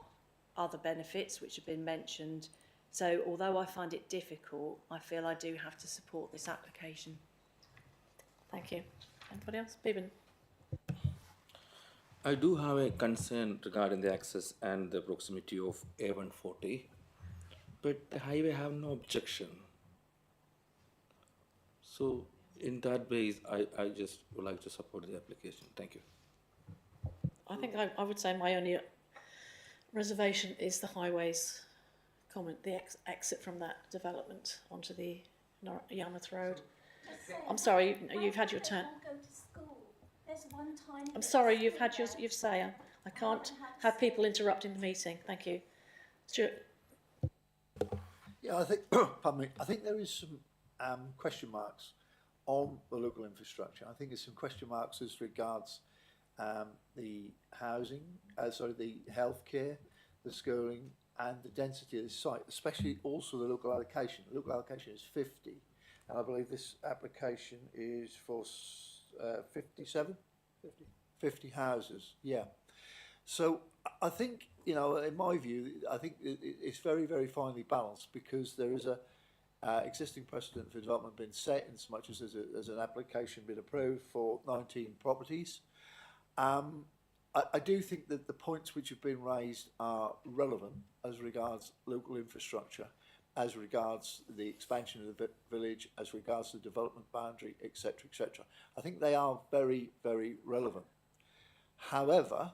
other benefits which have been mentioned. So although I find it difficult, I feel I do have to support this application. Thank you. Anybody else? Bevan. I do have a concern regarding the access and the proximity of A140, but the highway have no objection. So in that base, I just would like to support the application. Thank you. I think I would say my only reservation is the highways comment, the exit from that development onto the Yarmouth Road. I'm sorry, you've had your turn. I'm sorry, you've had your say. I can't have people interrupting the meeting. Thank you. Stuart. Yeah, I think, pardon me, I think there is some question marks on the local infrastructure. I think there's some question marks as regards the housing, the healthcare, the schooling, and the density of the site, especially also the local allocation. The local allocation is 50, and I believe this application is for 50 houses, yeah. So I think, you know, in my view, I think it's very, very finely balanced, because there is a existing precedent for development being set, in so much as there's an application been approved for 19 properties. I do think that the points which have been raised are relevant as regards local infrastructure, as regards the expansion of the village, as regards the development boundary, etc., etc. I think they are very, very relevant. However,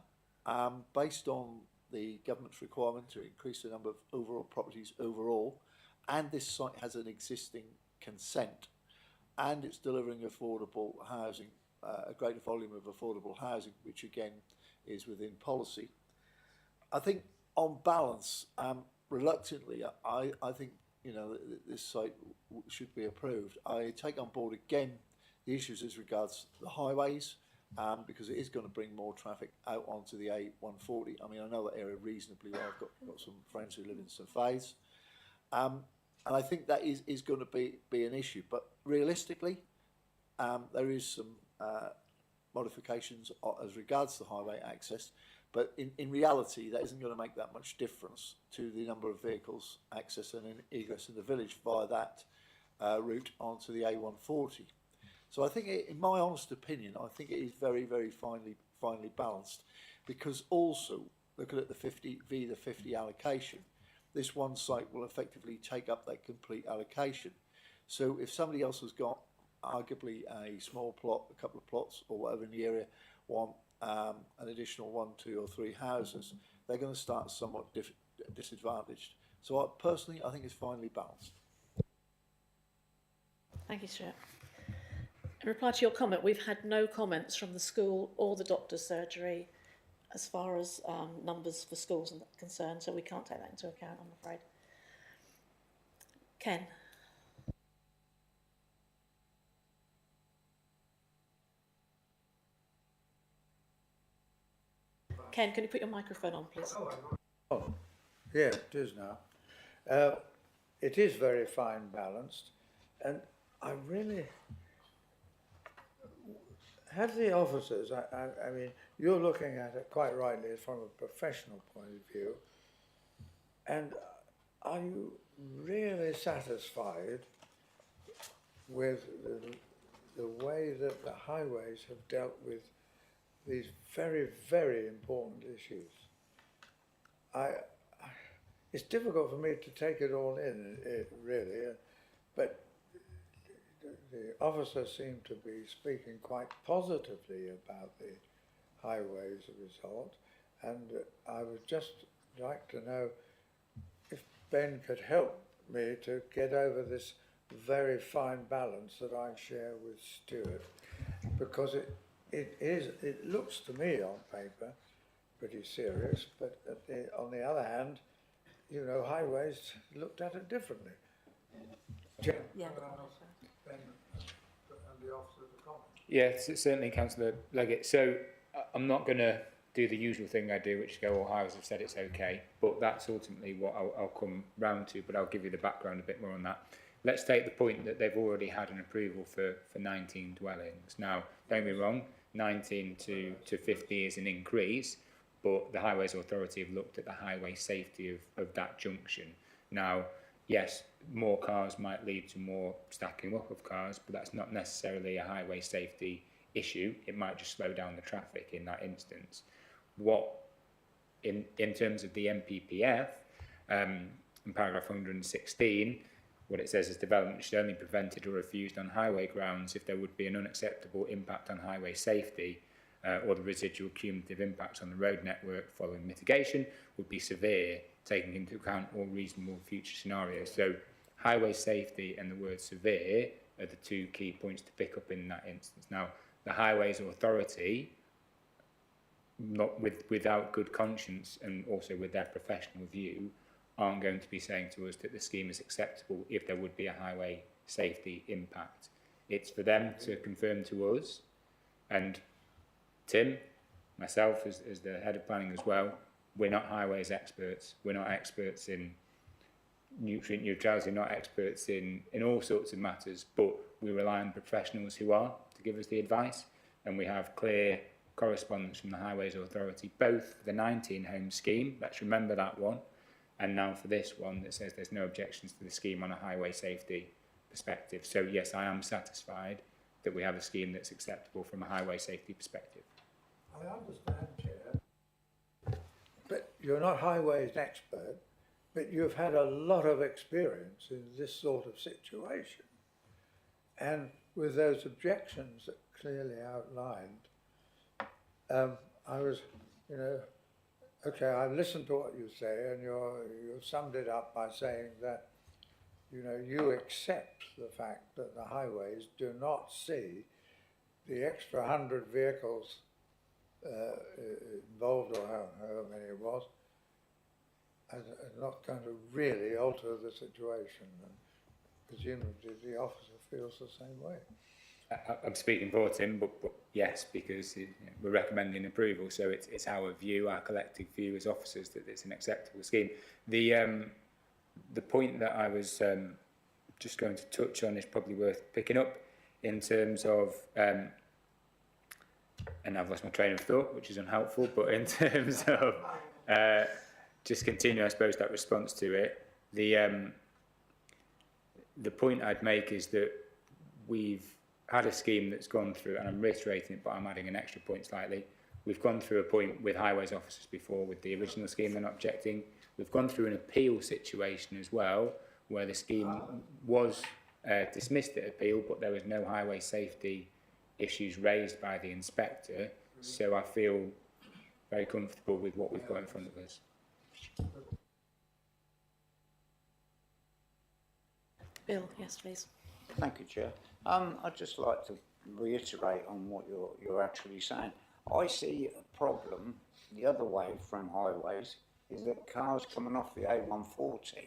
based on the government's requirement to increase the number of overall properties overall, and this site has an existing consent, and it's delivering affordable housing, a greater volume of affordable housing, which again is within policy. I think on balance, reluctantly, I think, you know, this site should be approved. I take on board again the issues as regards the highways, because it is going to bring more traffic out onto the A140. I mean, I know that area reasonably well. I've got some friends who live in St Faiths. And I think that is going to be an issue. But realistically, there is some modifications as regards to highway access. But in reality, that isn't going to make that much difference to the number of vehicles access and egress in the village via that route onto the A140. So I think, in my honest opinion, I think it is very, very finely balanced, because also looking at the 50 allocation, this one site will effectively take up that complete allocation. So if somebody else has got arguably a small plot, a couple of plots or whatever in the area, want an additional 1, 2 or 3 houses, they're going to start somewhat disadvantaged. So I think it's finely balanced. Thank you, Stuart. In reply to your comment, we've had no comments from the school or the doctor's surgery as far as numbers for schools are concerned, so we can't take that into account, I'm afraid. Ken. Ken, can you put your microphone on, please? Oh, yeah, it is now. It is very fine balanced, and I really have the officers. I mean, you're looking at it quite rightly from a professional point of view, and are you really satisfied with the way that the highways have dealt with these very, very important issues? It's difficult for me to take it all in, really, but the officers seem to be speaking quite positively about the highways result, and I would just like to know if Ben could help me to get over this very fine balance that I share with Stuart, because it looks to me on paper pretty serious, but on the other hand, you know, highways looked at it differently. Yeah. Yeah, certainly, Councillor Leggett. So I'm not going to do the usual thing I do, which is go, all highways have said it's okay, but that's ultimately what I'll come round to, but I'll give you the background a bit more on that. Let's take the point that they've already had an approval for 19 dwellings. Now, don't be wrong, 19 to 50 is an increase, but the Highways Authority have looked at the highway safety of that junction. Now, yes, more cars might lead to more stacking up of cars, but that's not necessarily a highway safety issue. It might just slow down the traffic in that instance. What, in terms of the MPPF, in paragraph 116, what it says is development should only be prevented or refused on highway grounds if there would be an unacceptable impact on highway safety, or the residual cumulative impacts on the road network following mitigation would be severe, taking into account all reasonable future scenarios. So highway safety and the word severe are the two key points to pick up in that instance. Now, the Highways Authority, not without good conscience and also with their professional view, aren't going to be saying to us that the scheme is acceptable if there would be a highway safety impact. It's for them to confirm to us, and Tim, myself as the head of planning as well, we're not highways experts. We're not experts in nutrient neutrality, not experts in all sorts of matters, but we rely on professionals who are to give us the advice, and we have clear correspondence from the Highways Authority, both for the 19 home scheme, let's remember that one, and now for this one that says there's no objections to the scheme on a highway safety perspective. So yes, I am satisfied that we have a scheme that's acceptable from a highway safety perspective. I understand, Chair, but you're not highways expert, but you've had a lot of experience in this sort of situation. And with those objections that clearly outlined, I was, you know, okay, I've listened to what you say, and you've summed it up by saying that, you know, you accept the fact that the highways do not see the extra 100 vehicles involved, or however many it was, as not going to really alter the situation. And presumably the officer feels the same way. I'm speaking for Tim, but yes, because we're recommending approval, so it's our view, our collective view as officers, that it's an acceptable scheme. The point that I was just going to touch on is probably worth picking up in terms of, and I've lost my train of thought, which is unhelpful, but in terms of just continue, I suppose, that response to it. The point I'd make is that we've had a scheme that's gone through, and I'm reiterating it, but I'm adding an extra point slightly. We've gone through a point with highways officers before with the original scheme, they're not objecting. We've gone through an appeal situation as well, where the scheme was dismissed at appeal, but there was no highway safety issues raised by the inspector. So I feel very comfortable with what we've got in front of us. Bill, yes, please. Thank you, Chair. I'd just like to reiterate on what you're actually saying. I see a problem the other way from highways is that cars coming off the A140,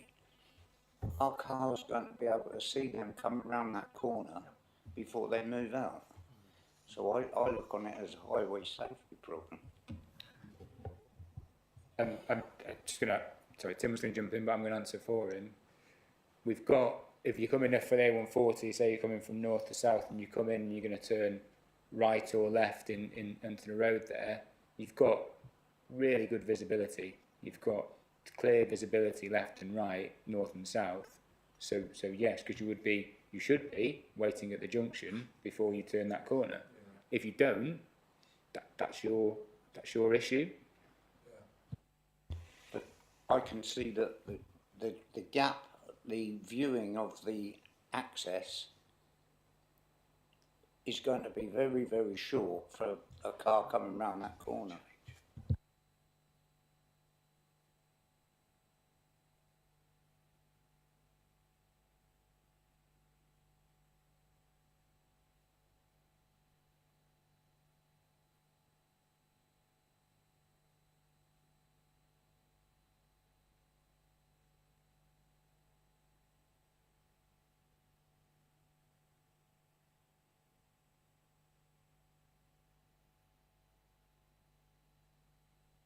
are cars going to be able to see them coming around that corner before they move out? So I look on it as a highway safety problem. I'm just going to, sorry, Tim was going to jump in, but I'm going to answer for him. We've got, if you're coming off an A140, say you're coming from north to south and you come in and you're going to turn right or left into the road there, you've got really good visibility. You've got clear visibility left and right, north and south. So yes, because you should be waiting at the junction before you turn that corner. Yeah. If you don't, that's your issue. Yeah. But I can see that the gap, the viewing of the access is going to be very, very short for a car coming round that corner.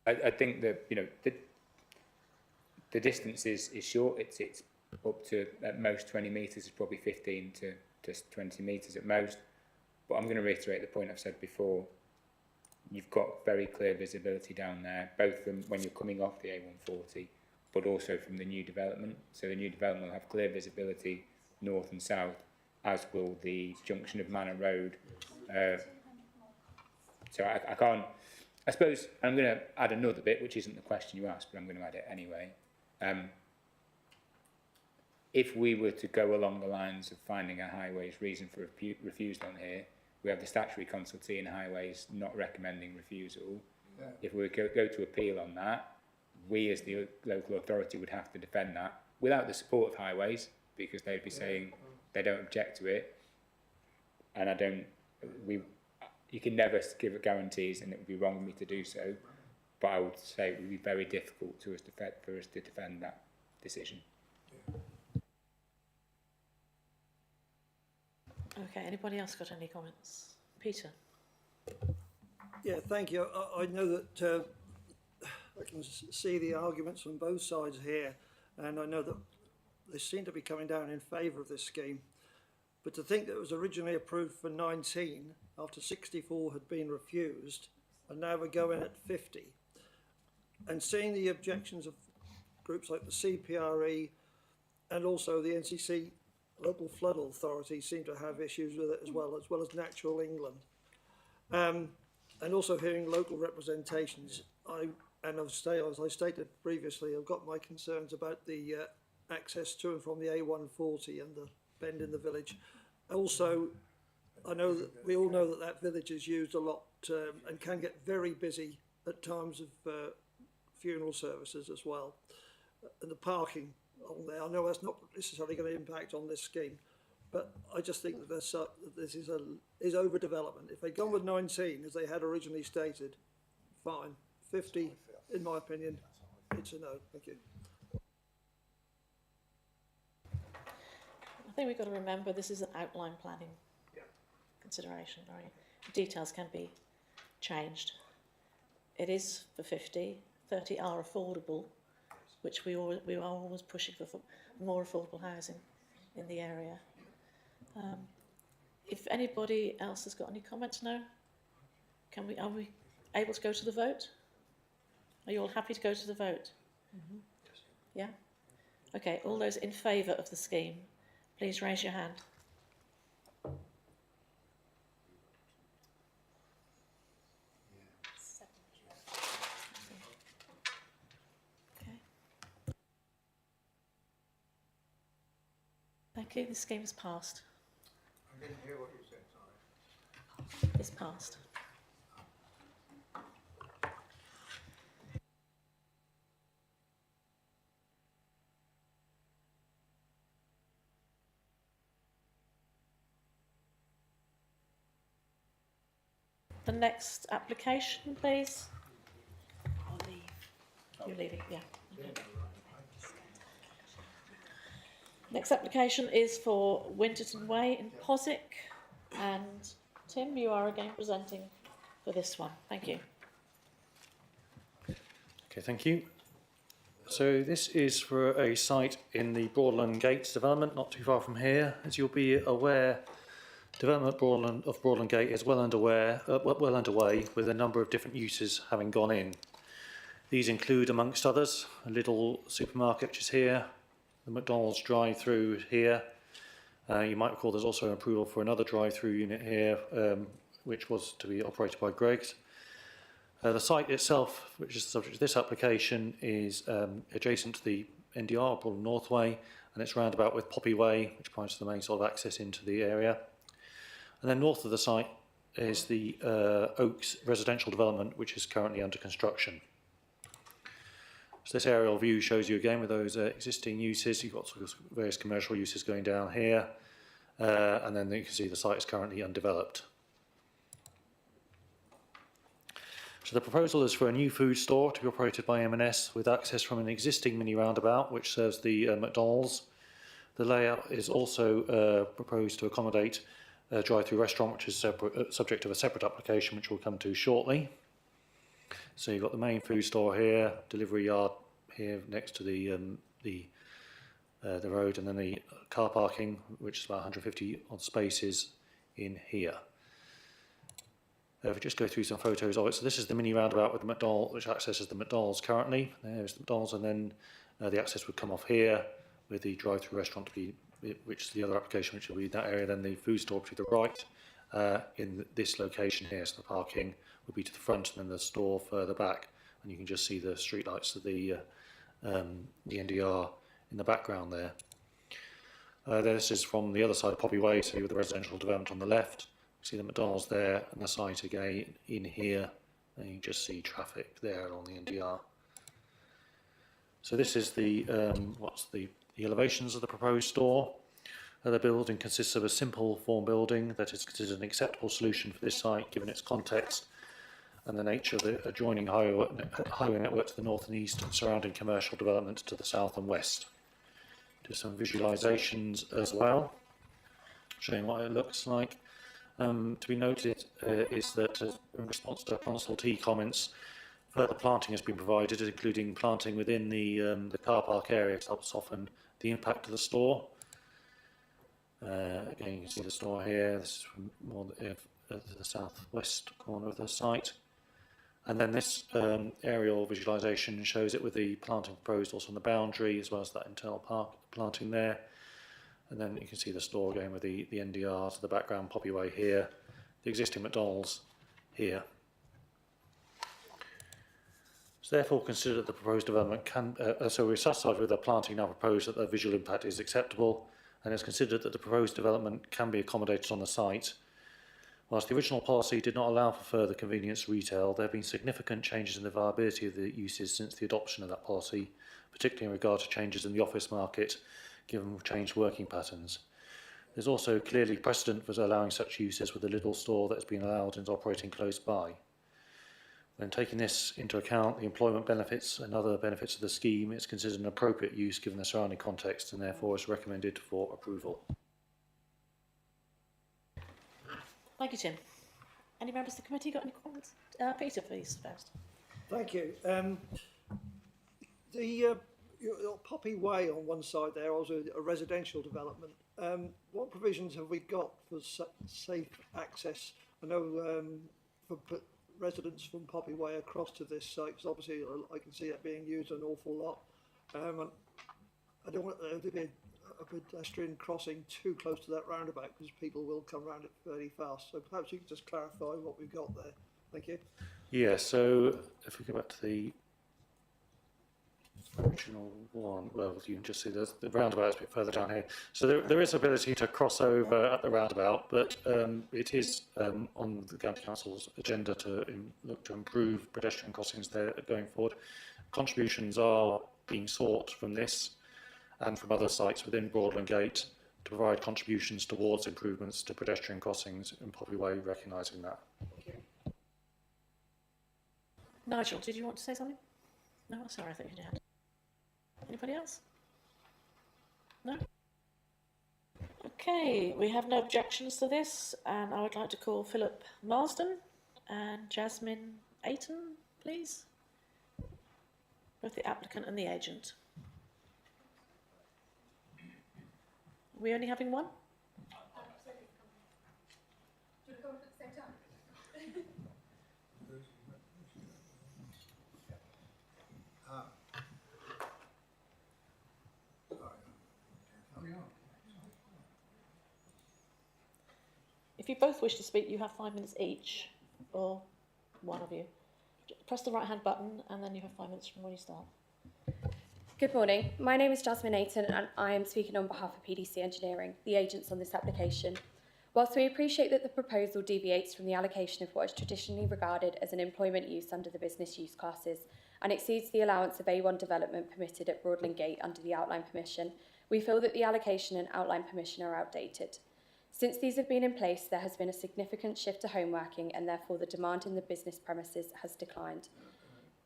I think that the distance is short. It's up to at most 20 metres. It's probably 15 to 20 metres at most. But I'm going to reiterate the point I've said before. You've got very clear visibility down there, both from when you're coming off the A140, but also from the new development. So the new development will have clear visibility north and south, as will the junction of Manor Road. So I can't. I suppose I'm going to add another bit, which isn't the question you asked, but I'm going to add it anyway. If we were to go along the lines of finding a highways reason for refusal on here, we have the statutory consultee in highways not recommending refusal. Yeah. If we go to appeal on that, we as the local authority would have to defend that without the support of highways, because they'd be saying they don't object to it. And you can never give guarantees, and it would be wrong of me to do so, but I would say it would be very difficult for us to defend that decision. Okay, anybody else got any comments? Peter? Yeah, thank you. I know that I can see the arguments from both sides here, and I know that they seem to be coming down in favour of this scheme. But to think that it was originally approved for 19 after 64 had been refused, and now we're going at 50. And seeing the objections of groups like the CPRE and also the NCC Local Flood Authority seem to have issues with it as well as Natural England. And also hearing local representations, as I stated previously, I've got my concerns about the access to and from the A140 and the bend in the village. Also, I know that we all know that village is used a lot and can get very busy at times of funeral services as well. And the parking on there, I know that's not necessarily going to impact on this scheme, but I just think that this is overdevelopment. If they'd gone with 19 as they had originally stated, fine. 50, in my opinion, it's a no. Thank you. I think we've got to remember this is an outline planning. consideration. Details can be changed. It is for 50, 30 are affordable, which we are always pushing for more affordable housing in the area. If anybody else has got any comments now, are we able to go to the vote? Are you all happy to go to the vote? Mm-hmm. Yeah? Okay, all those in favour of the scheme, please raise your hand. Okay. Thank you, the scheme is passed. I didn't hear what you said, sorry. It's passed. The next application, please. I'll leave. You're leaving, yeah. Next application is for Winterton Way in Poswick, and Tim, you are again presenting for this one. Thank you. Okay, thank you. So this is for a site in the Broadland Gates development, not too far from here. As you'll be aware, development of Broadland Gate is well underway, with a number of different uses having gone in. These include, amongst others, a little supermarket which is here, the McDonald's drive-through here. You might recall there's also an approval for another drive-through unit here, which was to be operated by Greggs. The site itself, which is the subject of this application, is adjacent to the NDR, Broadland Northway, and it's roundabout with Poppy Way, which provides the main sort of access into the area. And then north of the site is the Oaks residential development, which is currently under construction. So this aerial view shows you again with those existing uses. You've got sort of various commercial uses going down here, and then you can see the site is currently undeveloped. So the proposal is for a new food store to be operated by M&S with access from an existing mini roundabout which serves the McDonald's. The layout is also proposed to accommodate a drive-through restaurant, which is subject to a separate application which we'll come to shortly. So you've got the main food store here, delivery yard here next to the road, and then the car parking, which is about 150 odd spaces in here. If we just go through some photos of it, so this is the mini roundabout with the McDonald's, which accesses the McDonald's currently. There's the McDonald's, and then the access would come off here with the drive-through restaurant to be, which is the other application, which will be that area. Then the food store to the right in this location here. So the parking would be to the front, and then the store further back, and you can just see the streetlights of the NDR in the background there. This is from the other side of Poppy Way, so you have the residential development on the left. See the McDonald's there, and the site again in here, and you just see traffic there along the NDR. So this is the elevations of the proposed store. The building consists of a simple form building that is considered an acceptable solution for this site given its context and the nature of the adjoining highway network to the north and east and surrounding commercial development to the south and west. Do some visualisations as well, showing what it looks like. To be noted is that in response to consultee comments, further planting has been provided, including planting within the car park area to help soften the impact of the store. Again, you can see the store here. This is from more the southwest corner of the site. And then this aerial visualisation shows it with the planting proposed also on the boundary, as well as that internal park planting there. And then you can see the store again with the NDR to the background, Poppy Way here, the existing McDonald's here. So therefore consider that the proposed development can, so we're satisfied with the planting now proposed that the visual impact is acceptable, and it's considered that the proposed development can be accommodated on the site. Whilst the original policy did not allow for further convenience retail, there have been significant changes in the viability of the uses since the adoption of that policy, particularly in regard to changes in the office market, given changed working patterns. There's also clearly precedent for allowing such uses with the little store that has been allowed and is operating close by. When taking this into account, the employment benefits and other benefits of the scheme, it's considered an appropriate use given the surrounding context and therefore is recommended for approval. Thank you, Tim. Any members of the committee got any comments? Peter, please, first. Thank you. Your Poppy Way on one side there was a residential development. What provisions have we got for safe access? I know for residents from Poppy Way across to this site, because obviously I can see it being used an awful lot. And I don't want there to be a pedestrian crossing too close to that roundabout, because people will come round it fairly fast. So perhaps you could just clarify what we've got there. Thank you. Yeah, so if we go back to the original one, well, you can just see the roundabout's a bit further down here. So there is ability to cross over at the roundabout, but it is on the County Council's agenda to look to improve pedestrian crossings there going forward. Contributions are being sought from this and from other sites within Broadland Gate to provide contributions towards improvements to pedestrian crossings in Poppy Way, recognising that. Nigel, did you want to say something? No, sorry, I thought you had. Anybody else? No? Okay, we have no objections to this, and I would like to call Philip Marsden and Jasmine Ayton, please. Both the applicant and the agent. Are we only having one? If you both wish to speak, you have 5 minutes each, or one of you. Press the right-hand button, and then you have 5 minutes from when you start. Good morning. My name is Jasmine Ayton, and I am speaking on behalf of PDC Engineering, the agents on this application. Whilst we appreciate that the proposal deviates from the allocation of what is traditionally regarded as an employment use under the business use classes and exceeds the allowance of A1 development permitted at Broadland Gate under the outline permission, we feel that the allocation and outline permission are outdated. Since these have been in place, there has been a significant shift to home working, and therefore the demand in the business premises has declined.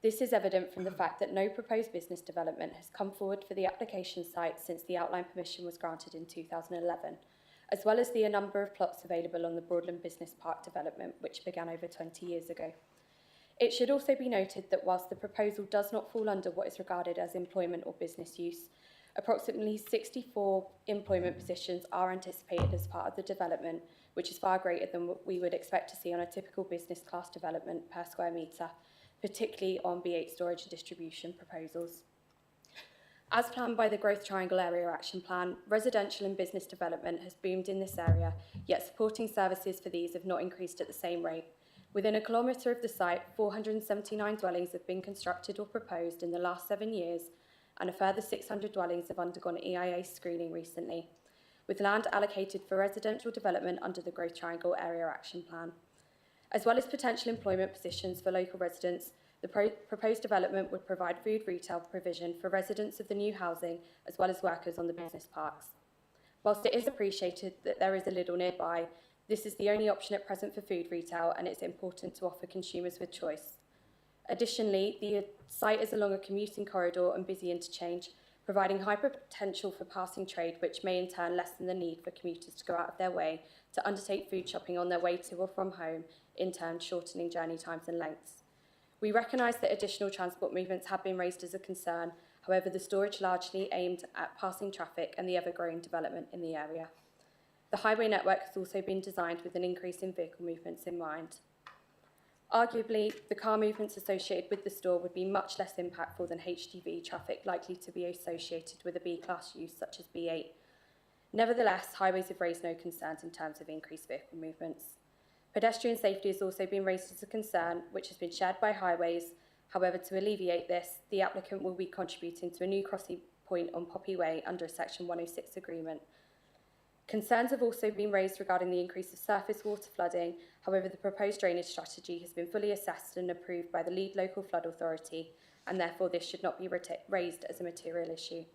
This is evident from the fact that no proposed business development has come forward for the application site since the outline permission was granted in 2011, as well as the number of plots available on the Broadland Business Park development, which began over 20 years ago. It should also be noted that whilst the proposal does not fall under what is regarded as employment or business use, approximately 64 employment positions are anticipated as part of the development, which is far greater than what we would expect to see on a typical business class development per square metre, particularly on B8 storage and distribution proposals. As planned by the Growth Triangle Area Action Plan, residential and business development has boomed in this area, yet supporting services for these have not increased at the same rate. Within a kilometre of the site, 479 dwellings have been constructed or proposed in the last 7 years, and a further 600 dwellings have undergone EIA screening recently, with land allocated for residential development under the Growth Triangle Area Action Plan. As well as potential employment positions for local residents, the proposed development would provide food retail provision for residents of the new housing as well as workers on the business parks. Whilst it is appreciated that there is a Lidl nearby, this is the only option at present for food retail, and it's important to offer consumers with choice. Additionally, the site is along a commuting corridor and busy interchange, providing high potential for passing trade, which may in turn lessen the need for commuters to go out of their way to undertake food shopping on their way to or from home, in turn shortening journey times and lengths. We recognise that additional transport movements have been raised as a concern, however the storage largely aimed at passing traffic and the ever-growing development in the area. The highway network has also been designed with an increase in vehicle movements in mind. Arguably, the car movements associated with the store would be much less impactful than HGV traffic likely to be associated with a B-class use such as B8. Nevertheless, highways have raised no concerns in terms of increased vehicle movements. Pedestrian safety has also been raised as a concern, which has been shared by highways. However, to alleviate this, the applicant will be contributing to a new crossing point on Poppy Way under a Section 106 agreement. Concerns have also been raised regarding the increase of surface water flooding. However, the proposed drainage strategy has been fully assessed and approved by the lead local flood authority, and therefore this should not be raised as a material issue.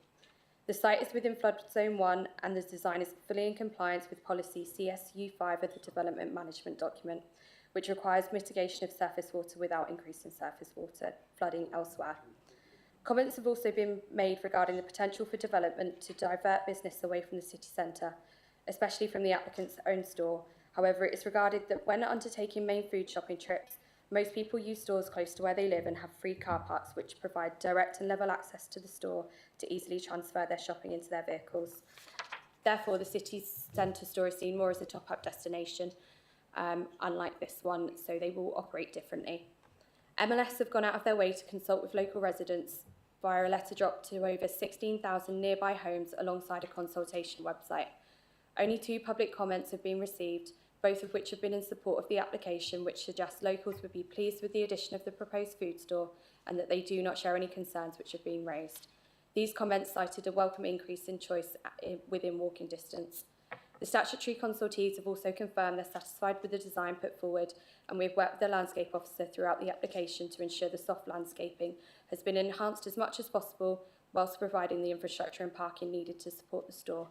The site is within flood zone 1, and the design is fully in compliance with policy CSU5 of the development management document, which requires mitigation of surface water without increasing surface water flooding elsewhere. Comments have also been made regarding the potential for development to divert business away from the city centre, especially from the applicant's own store. However, it is regarded that when undertaking main food shopping trips, most people use stores close to where they live and have free car parks which provide direct and level access to the store to easily transfer their shopping into their vehicles. Therefore, the city centre store is seen more as a top-up destination, unlike this one, so they will operate differently. MLS have gone out of their way to consult with local residents via a letter dropped to over 16,000 nearby homes alongside a consultation website. Only 2 public comments have been received, both of which have been in support of the application, which suggests locals would be pleased with the addition of the proposed food store and that they do not share any concerns which have been raised. These comments cited a welcome increase in choice within walking distance. The statutory consultees have also confirmed they're satisfied with the design put forward, and we've worked with the landscape officer throughout the application to ensure the soft landscaping has been enhanced as much as possible whilst providing the infrastructure and parking needed to support the store.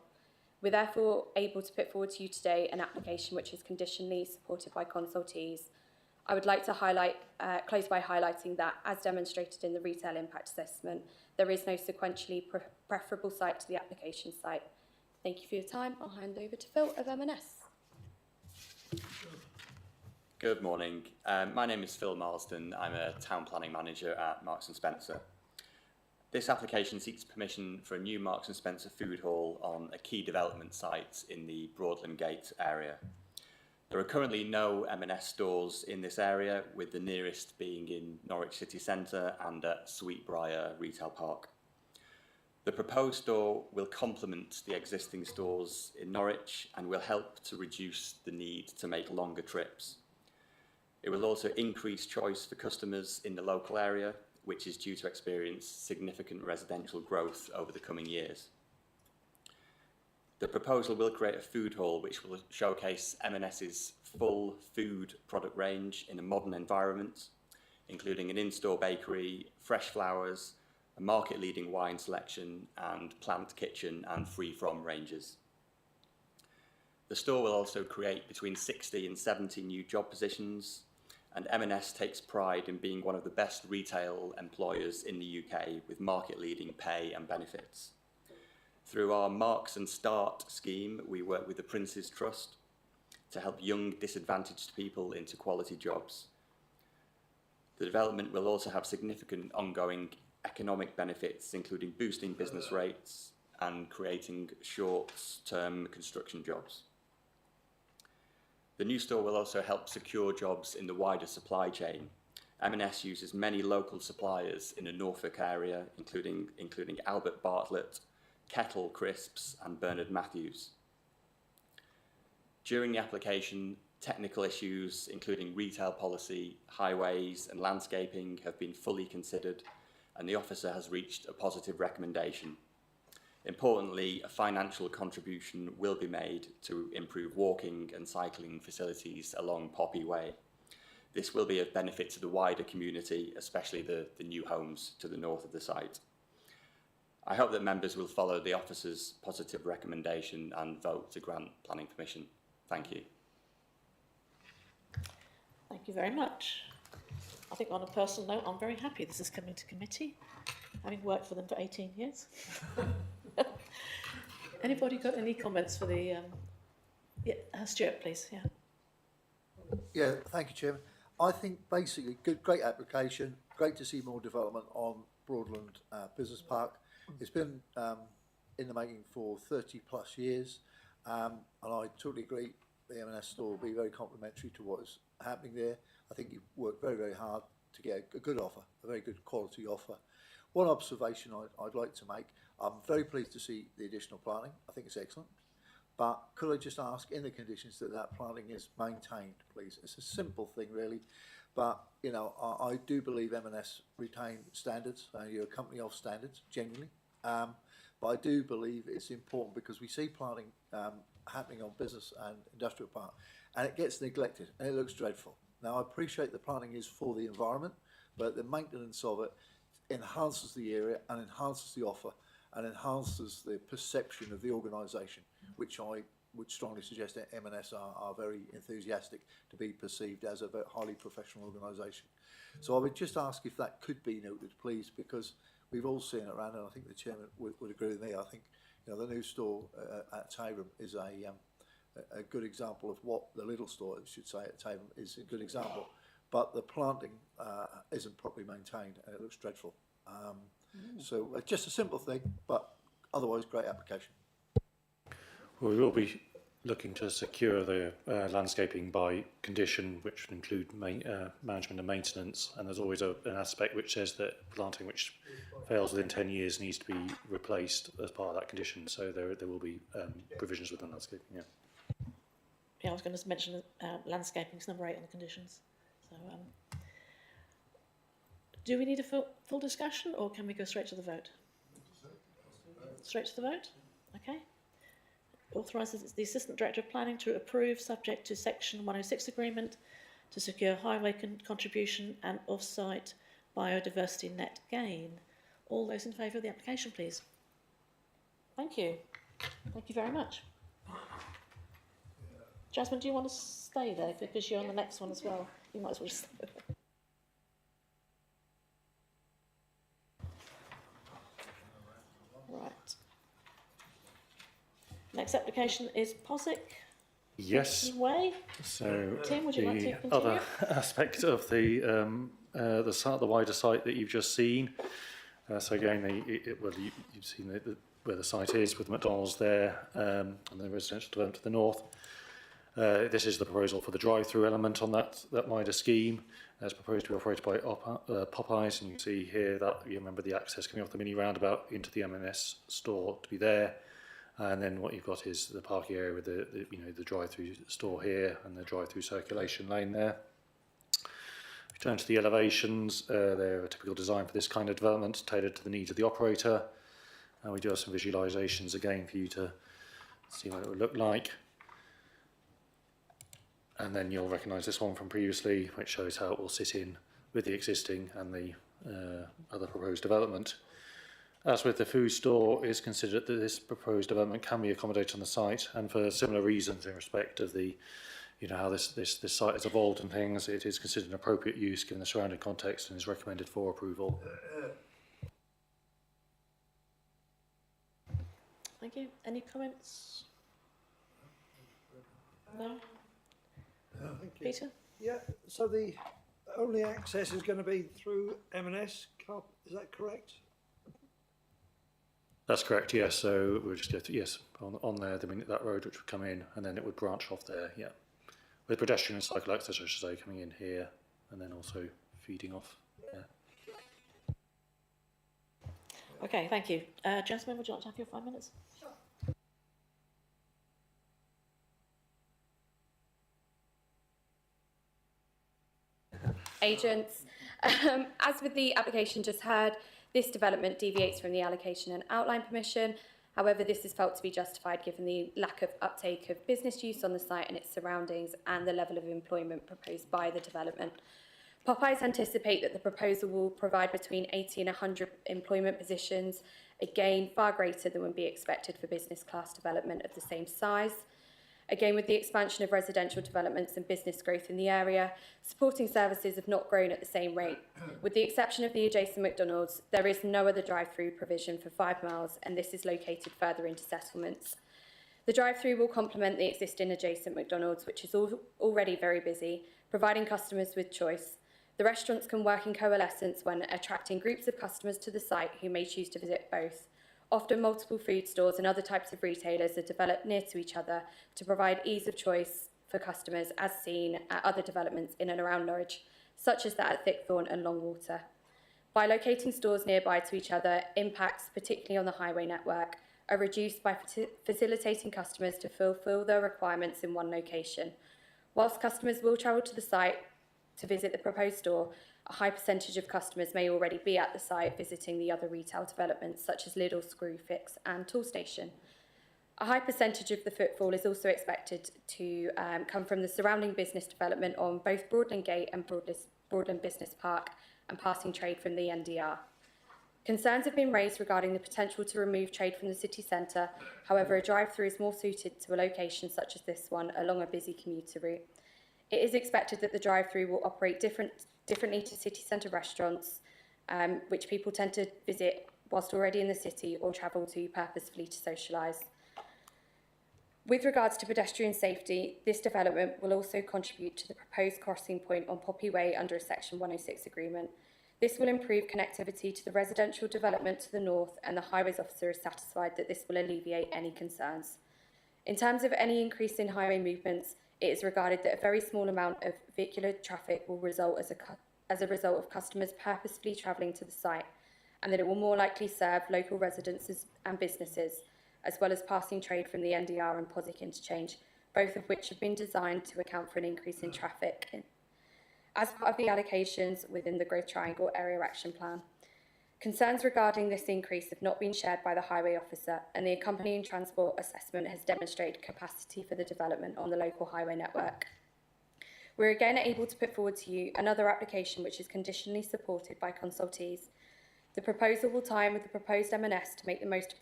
We're therefore able to put forward to you today an application which is conditionally supported by consultees. I would like to close by highlighting that, as demonstrated in the retail impact assessment, there is no sequentially preferable site to the application site. Thank you for your time. I'll hand over to Phil of M&S. Good morning. My name is Phil Marsden. I'm a town planning manager at Marks & Spencer. This application seeks permission for a new Marks & Spencer food hall on a key development site in the Broadland Gate area. There are currently no M&S stores in this area, with the nearest being in Norwich city centre and at Sweetbriar Retail Park. The proposed store will complement the existing stores in Norwich and will help to reduce the need to make longer trips. It will also increase choice for customers in the local area, which is due to experience significant residential growth over the coming years. The proposal will create a food hall which will showcase M&S's full food product range in a modern environment, including an in-store bakery, fresh flowers, a market-leading wine selection, and plant kitchen and free-from ranges. The store will also create between 60 and 70 new job positions, and M&S takes pride in being one of the best retail employers in the UK with market-leading pay and benefits. Through our Marks and Start scheme, we work with the Prince's Trust to help young disadvantaged people into quality jobs. The development will also have significant ongoing economic benefits, including boosting business rates and creating short-term construction jobs. The new store will also help secure jobs in the wider supply chain. M&S uses many local suppliers in the Norfolk area, including Albert Bartlett, Kettle Crisps and Bernard Matthews. During the application, technical issues including retail policy, highways and landscaping have been fully considered, and the officer has reached a positive recommendation. Importantly, a financial contribution will be made to improve walking and cycling facilities along Poppy Way. This will be of benefit to the wider community, especially the new homes to the north of the site. I hope that members will follow the officer's positive recommendation and vote to grant planning permission. Thank you. Thank you very much. I think on a personal note, I'm very happy this is coming to committee, having worked for them for 18 years. Anybody got any comments for the... Stuart, please. Yeah. Yeah, thank you, Chairman. I think basically, great application, great to see more development on Broadland Business Park. It's been in the making for 30 plus years, and I totally agree the M&S store will be very complimentary to what is happening there. I think you worked very, very hard to get a good offer, a very good quality offer. One observation I'd like to make, I'm very pleased to see the additional planning. I think it's excellent. But could I just ask in the conditions that planning is maintained, please? It's a simple thing, really. But, you know, I do believe M&S retain standards. You're a company of standards, genuinely. But I do believe it's important because we see planning happening on business and industrial park, and it gets neglected, and it looks dreadful. Now, I appreciate the planning is for the environment, but the maintenance of it enhances the area and enhances the offer and enhances the perception of the organisation, which I would strongly suggest that M&S are very enthusiastic to be perceived as a very highly professional organisation. So I would just ask if that could be noted, please, because we've all seen it around, and I think the chairman would agree with me. I think, you know, the new store at Tagram is a a good example of what the little store, I should say, at Taven is a good example. But the planting isn't properly maintained and it looks dreadful. So just a simple thing, but otherwise great application. Well, we will be looking to secure the landscaping by condition, which would include management and maintenance, and there's always an aspect which says that planting which fails within 10 years needs to be replaced as part of that condition, so there will be provisions within landscaping, yeah. Yeah, I was going to mention landscaping is number 8 on the conditions. So, do we need a full discussion, or can we go straight to the vote? Straight to the vote? Okay. Authorises the Assistant Director of Planning to approve, subject to Section 106 agreement, to secure highway contribution and off-site biodiversity net gain. All those in favour of the application, please. Thank you. Thank you very much. Jasmine, do you want to stay there because you're on the next one as well? You might as well just. Right. Next application is POSIC. Yes. Way. So Tim, would you like to the continue? other aspect of the wider site that you've just seen. So again, you've seen where the site is with the McDonald's there and the residential development to the north. This is the proposal for the drive-through element on that wider scheme, as proposed to be operated by Popeyes, and you can see here that you remember the access coming off the mini roundabout into the M&S store to be there, and then what you've got is the parking area with the drive-through store here and the drive-through circulation lane there. If you turn to the elevations, they're a typical design for this kind of development, tailored to the needs of the operator, and we do have some visualisations again for you to see what it would look like. And then you'll recognise this one from previously, which shows how it will sit in with the existing and the other proposed development. As with the food store, it is considered that this proposed development can be accommodated on the site, and for similar reasons in respect of the, how this site has evolved and things, it is considered an appropriate use given the surrounding context and is recommended for approval. Thank you. Any comments? No? Thank you. Peter? Yeah, so the only access is going to be through M&S, is that correct? That's correct, yes. So we'll just go through, yes, on there, that road which would come in, and then it would branch off there, yeah. With pedestrian and cycle access, I should say, coming in here, and then also feeding off there. Okay, thank you. Jasmine, would you like to have your 5 minutes? Sure. Agents. As with the application just heard, this development deviates from the allocation and outline permission. However, this is felt to be justified given the lack of uptake of business use on the site and its surroundings and the level of employment proposed by the development. Popeyes anticipate that the proposal will provide between 80 and 100 employment positions, again far greater than would be expected for business class development of the same size. Again, with the expansion of residential developments and business growth in the area, supporting services have not grown at the same rate. With the exception of the adjacent McDonald's, there is no other drive-through provision for 5 miles, and this is located further into settlements. The drive-through will complement the existing adjacent McDonald's, which is already very busy, providing customers with choice. The restaurants can work in coalescence when attracting groups of customers to the site who may choose to visit both. Often multiple food stores and other types of retailers are developed near to each other to provide ease of choice for customers, as seen at other developments in and around Norwich, such as that at Thickthorne and Longwater. By locating stores nearby to each other, impacts, particularly on the highway network, are reduced by facilitating customers to fulfil their requirements in one location. Whilst customers will travel to the site to visit the proposed store, a high percentage of customers may already be at the site visiting the other retail developments such as Lidl, Screwfix and Toolstation. A high percentage of the footfall is also expected to come from the surrounding business development on both Broadland Gate and Broadland Business Park and passing trade from the NDR. Concerns have been raised regarding the potential to remove trade from the city centre. However, a drive-through is more suited to a location such as this one along a busy commuter route. It is expected that the drive-through will operate differently to city centre restaurants, which people tend to visit whilst already in the city or travel to purposefully to socialise. With regards to pedestrian safety, this development will also contribute to the proposed crossing point on Poppy Way under a Section 106 agreement. This will improve connectivity to the residential development to the north, and the highways officer is satisfied that this will alleviate any concerns. In terms of any increase in highway movements, it is regarded that a very small amount of vehicular traffic will result as a result of customers purposefully travelling to the site, and that it will more likely serve local residents and businesses, as well as passing trade from the NDR and Posick interchange, both of which have been designed to account for an increase in traffic as part of the allocations within the Growth Triangle Area Action Plan. Concerns regarding this increase have not been shared by the highway officer, and the accompanying transport assessment has demonstrated capacity for the development on the local highway network. We're again able to put forward to you another application which is conditionally supported by consultees. The proposal will tie in with the proposed M&S to make the most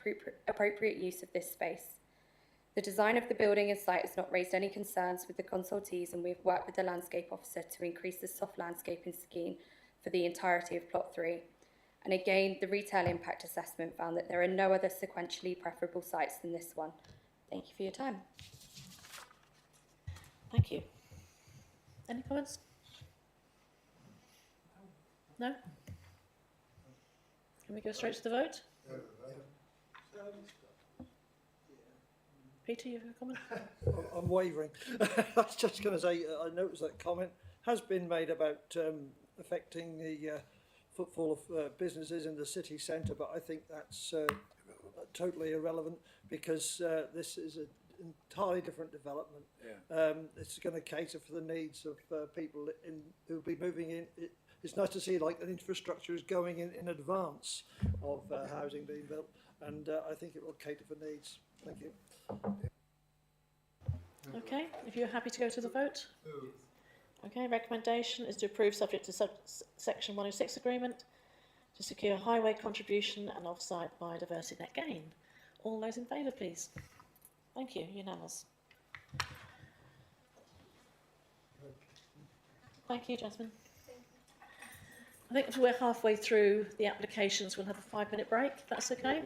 appropriate use of this space. The design of the building and site has not raised any concerns with the consultees, and we've worked with the landscape officer to increase the soft landscaping scheme for the entirety of Plot 3. And again, the retail impact assessment found that there are no other sequentially preferable sites than this one. Thank you for your time. Thank you. Any comments? No? Can we go straight to the vote? Peter, you have a comment? I'm wavering. I was just going to say, I noticed that comment has been made about affecting the footfall of businesses in the city centre, but I think that's totally irrelevant, because this is an entirely different development. Yeah. It's going to cater for the needs of people who will be moving in. It's nice to see like an infrastructure is going in advance of housing being built, and I think it will cater for needs. Thank you. Okay, if you're happy to go to the vote. Okay, recommendation is to approve subject to Section 106 agreement to secure highway contribution and off-site biodiversity net gain. All those in favour, please. Thank you, unanimous. Thank you, Jasmine. I think if we're halfway through the applications, we'll have a 5-minute break, if that's okay.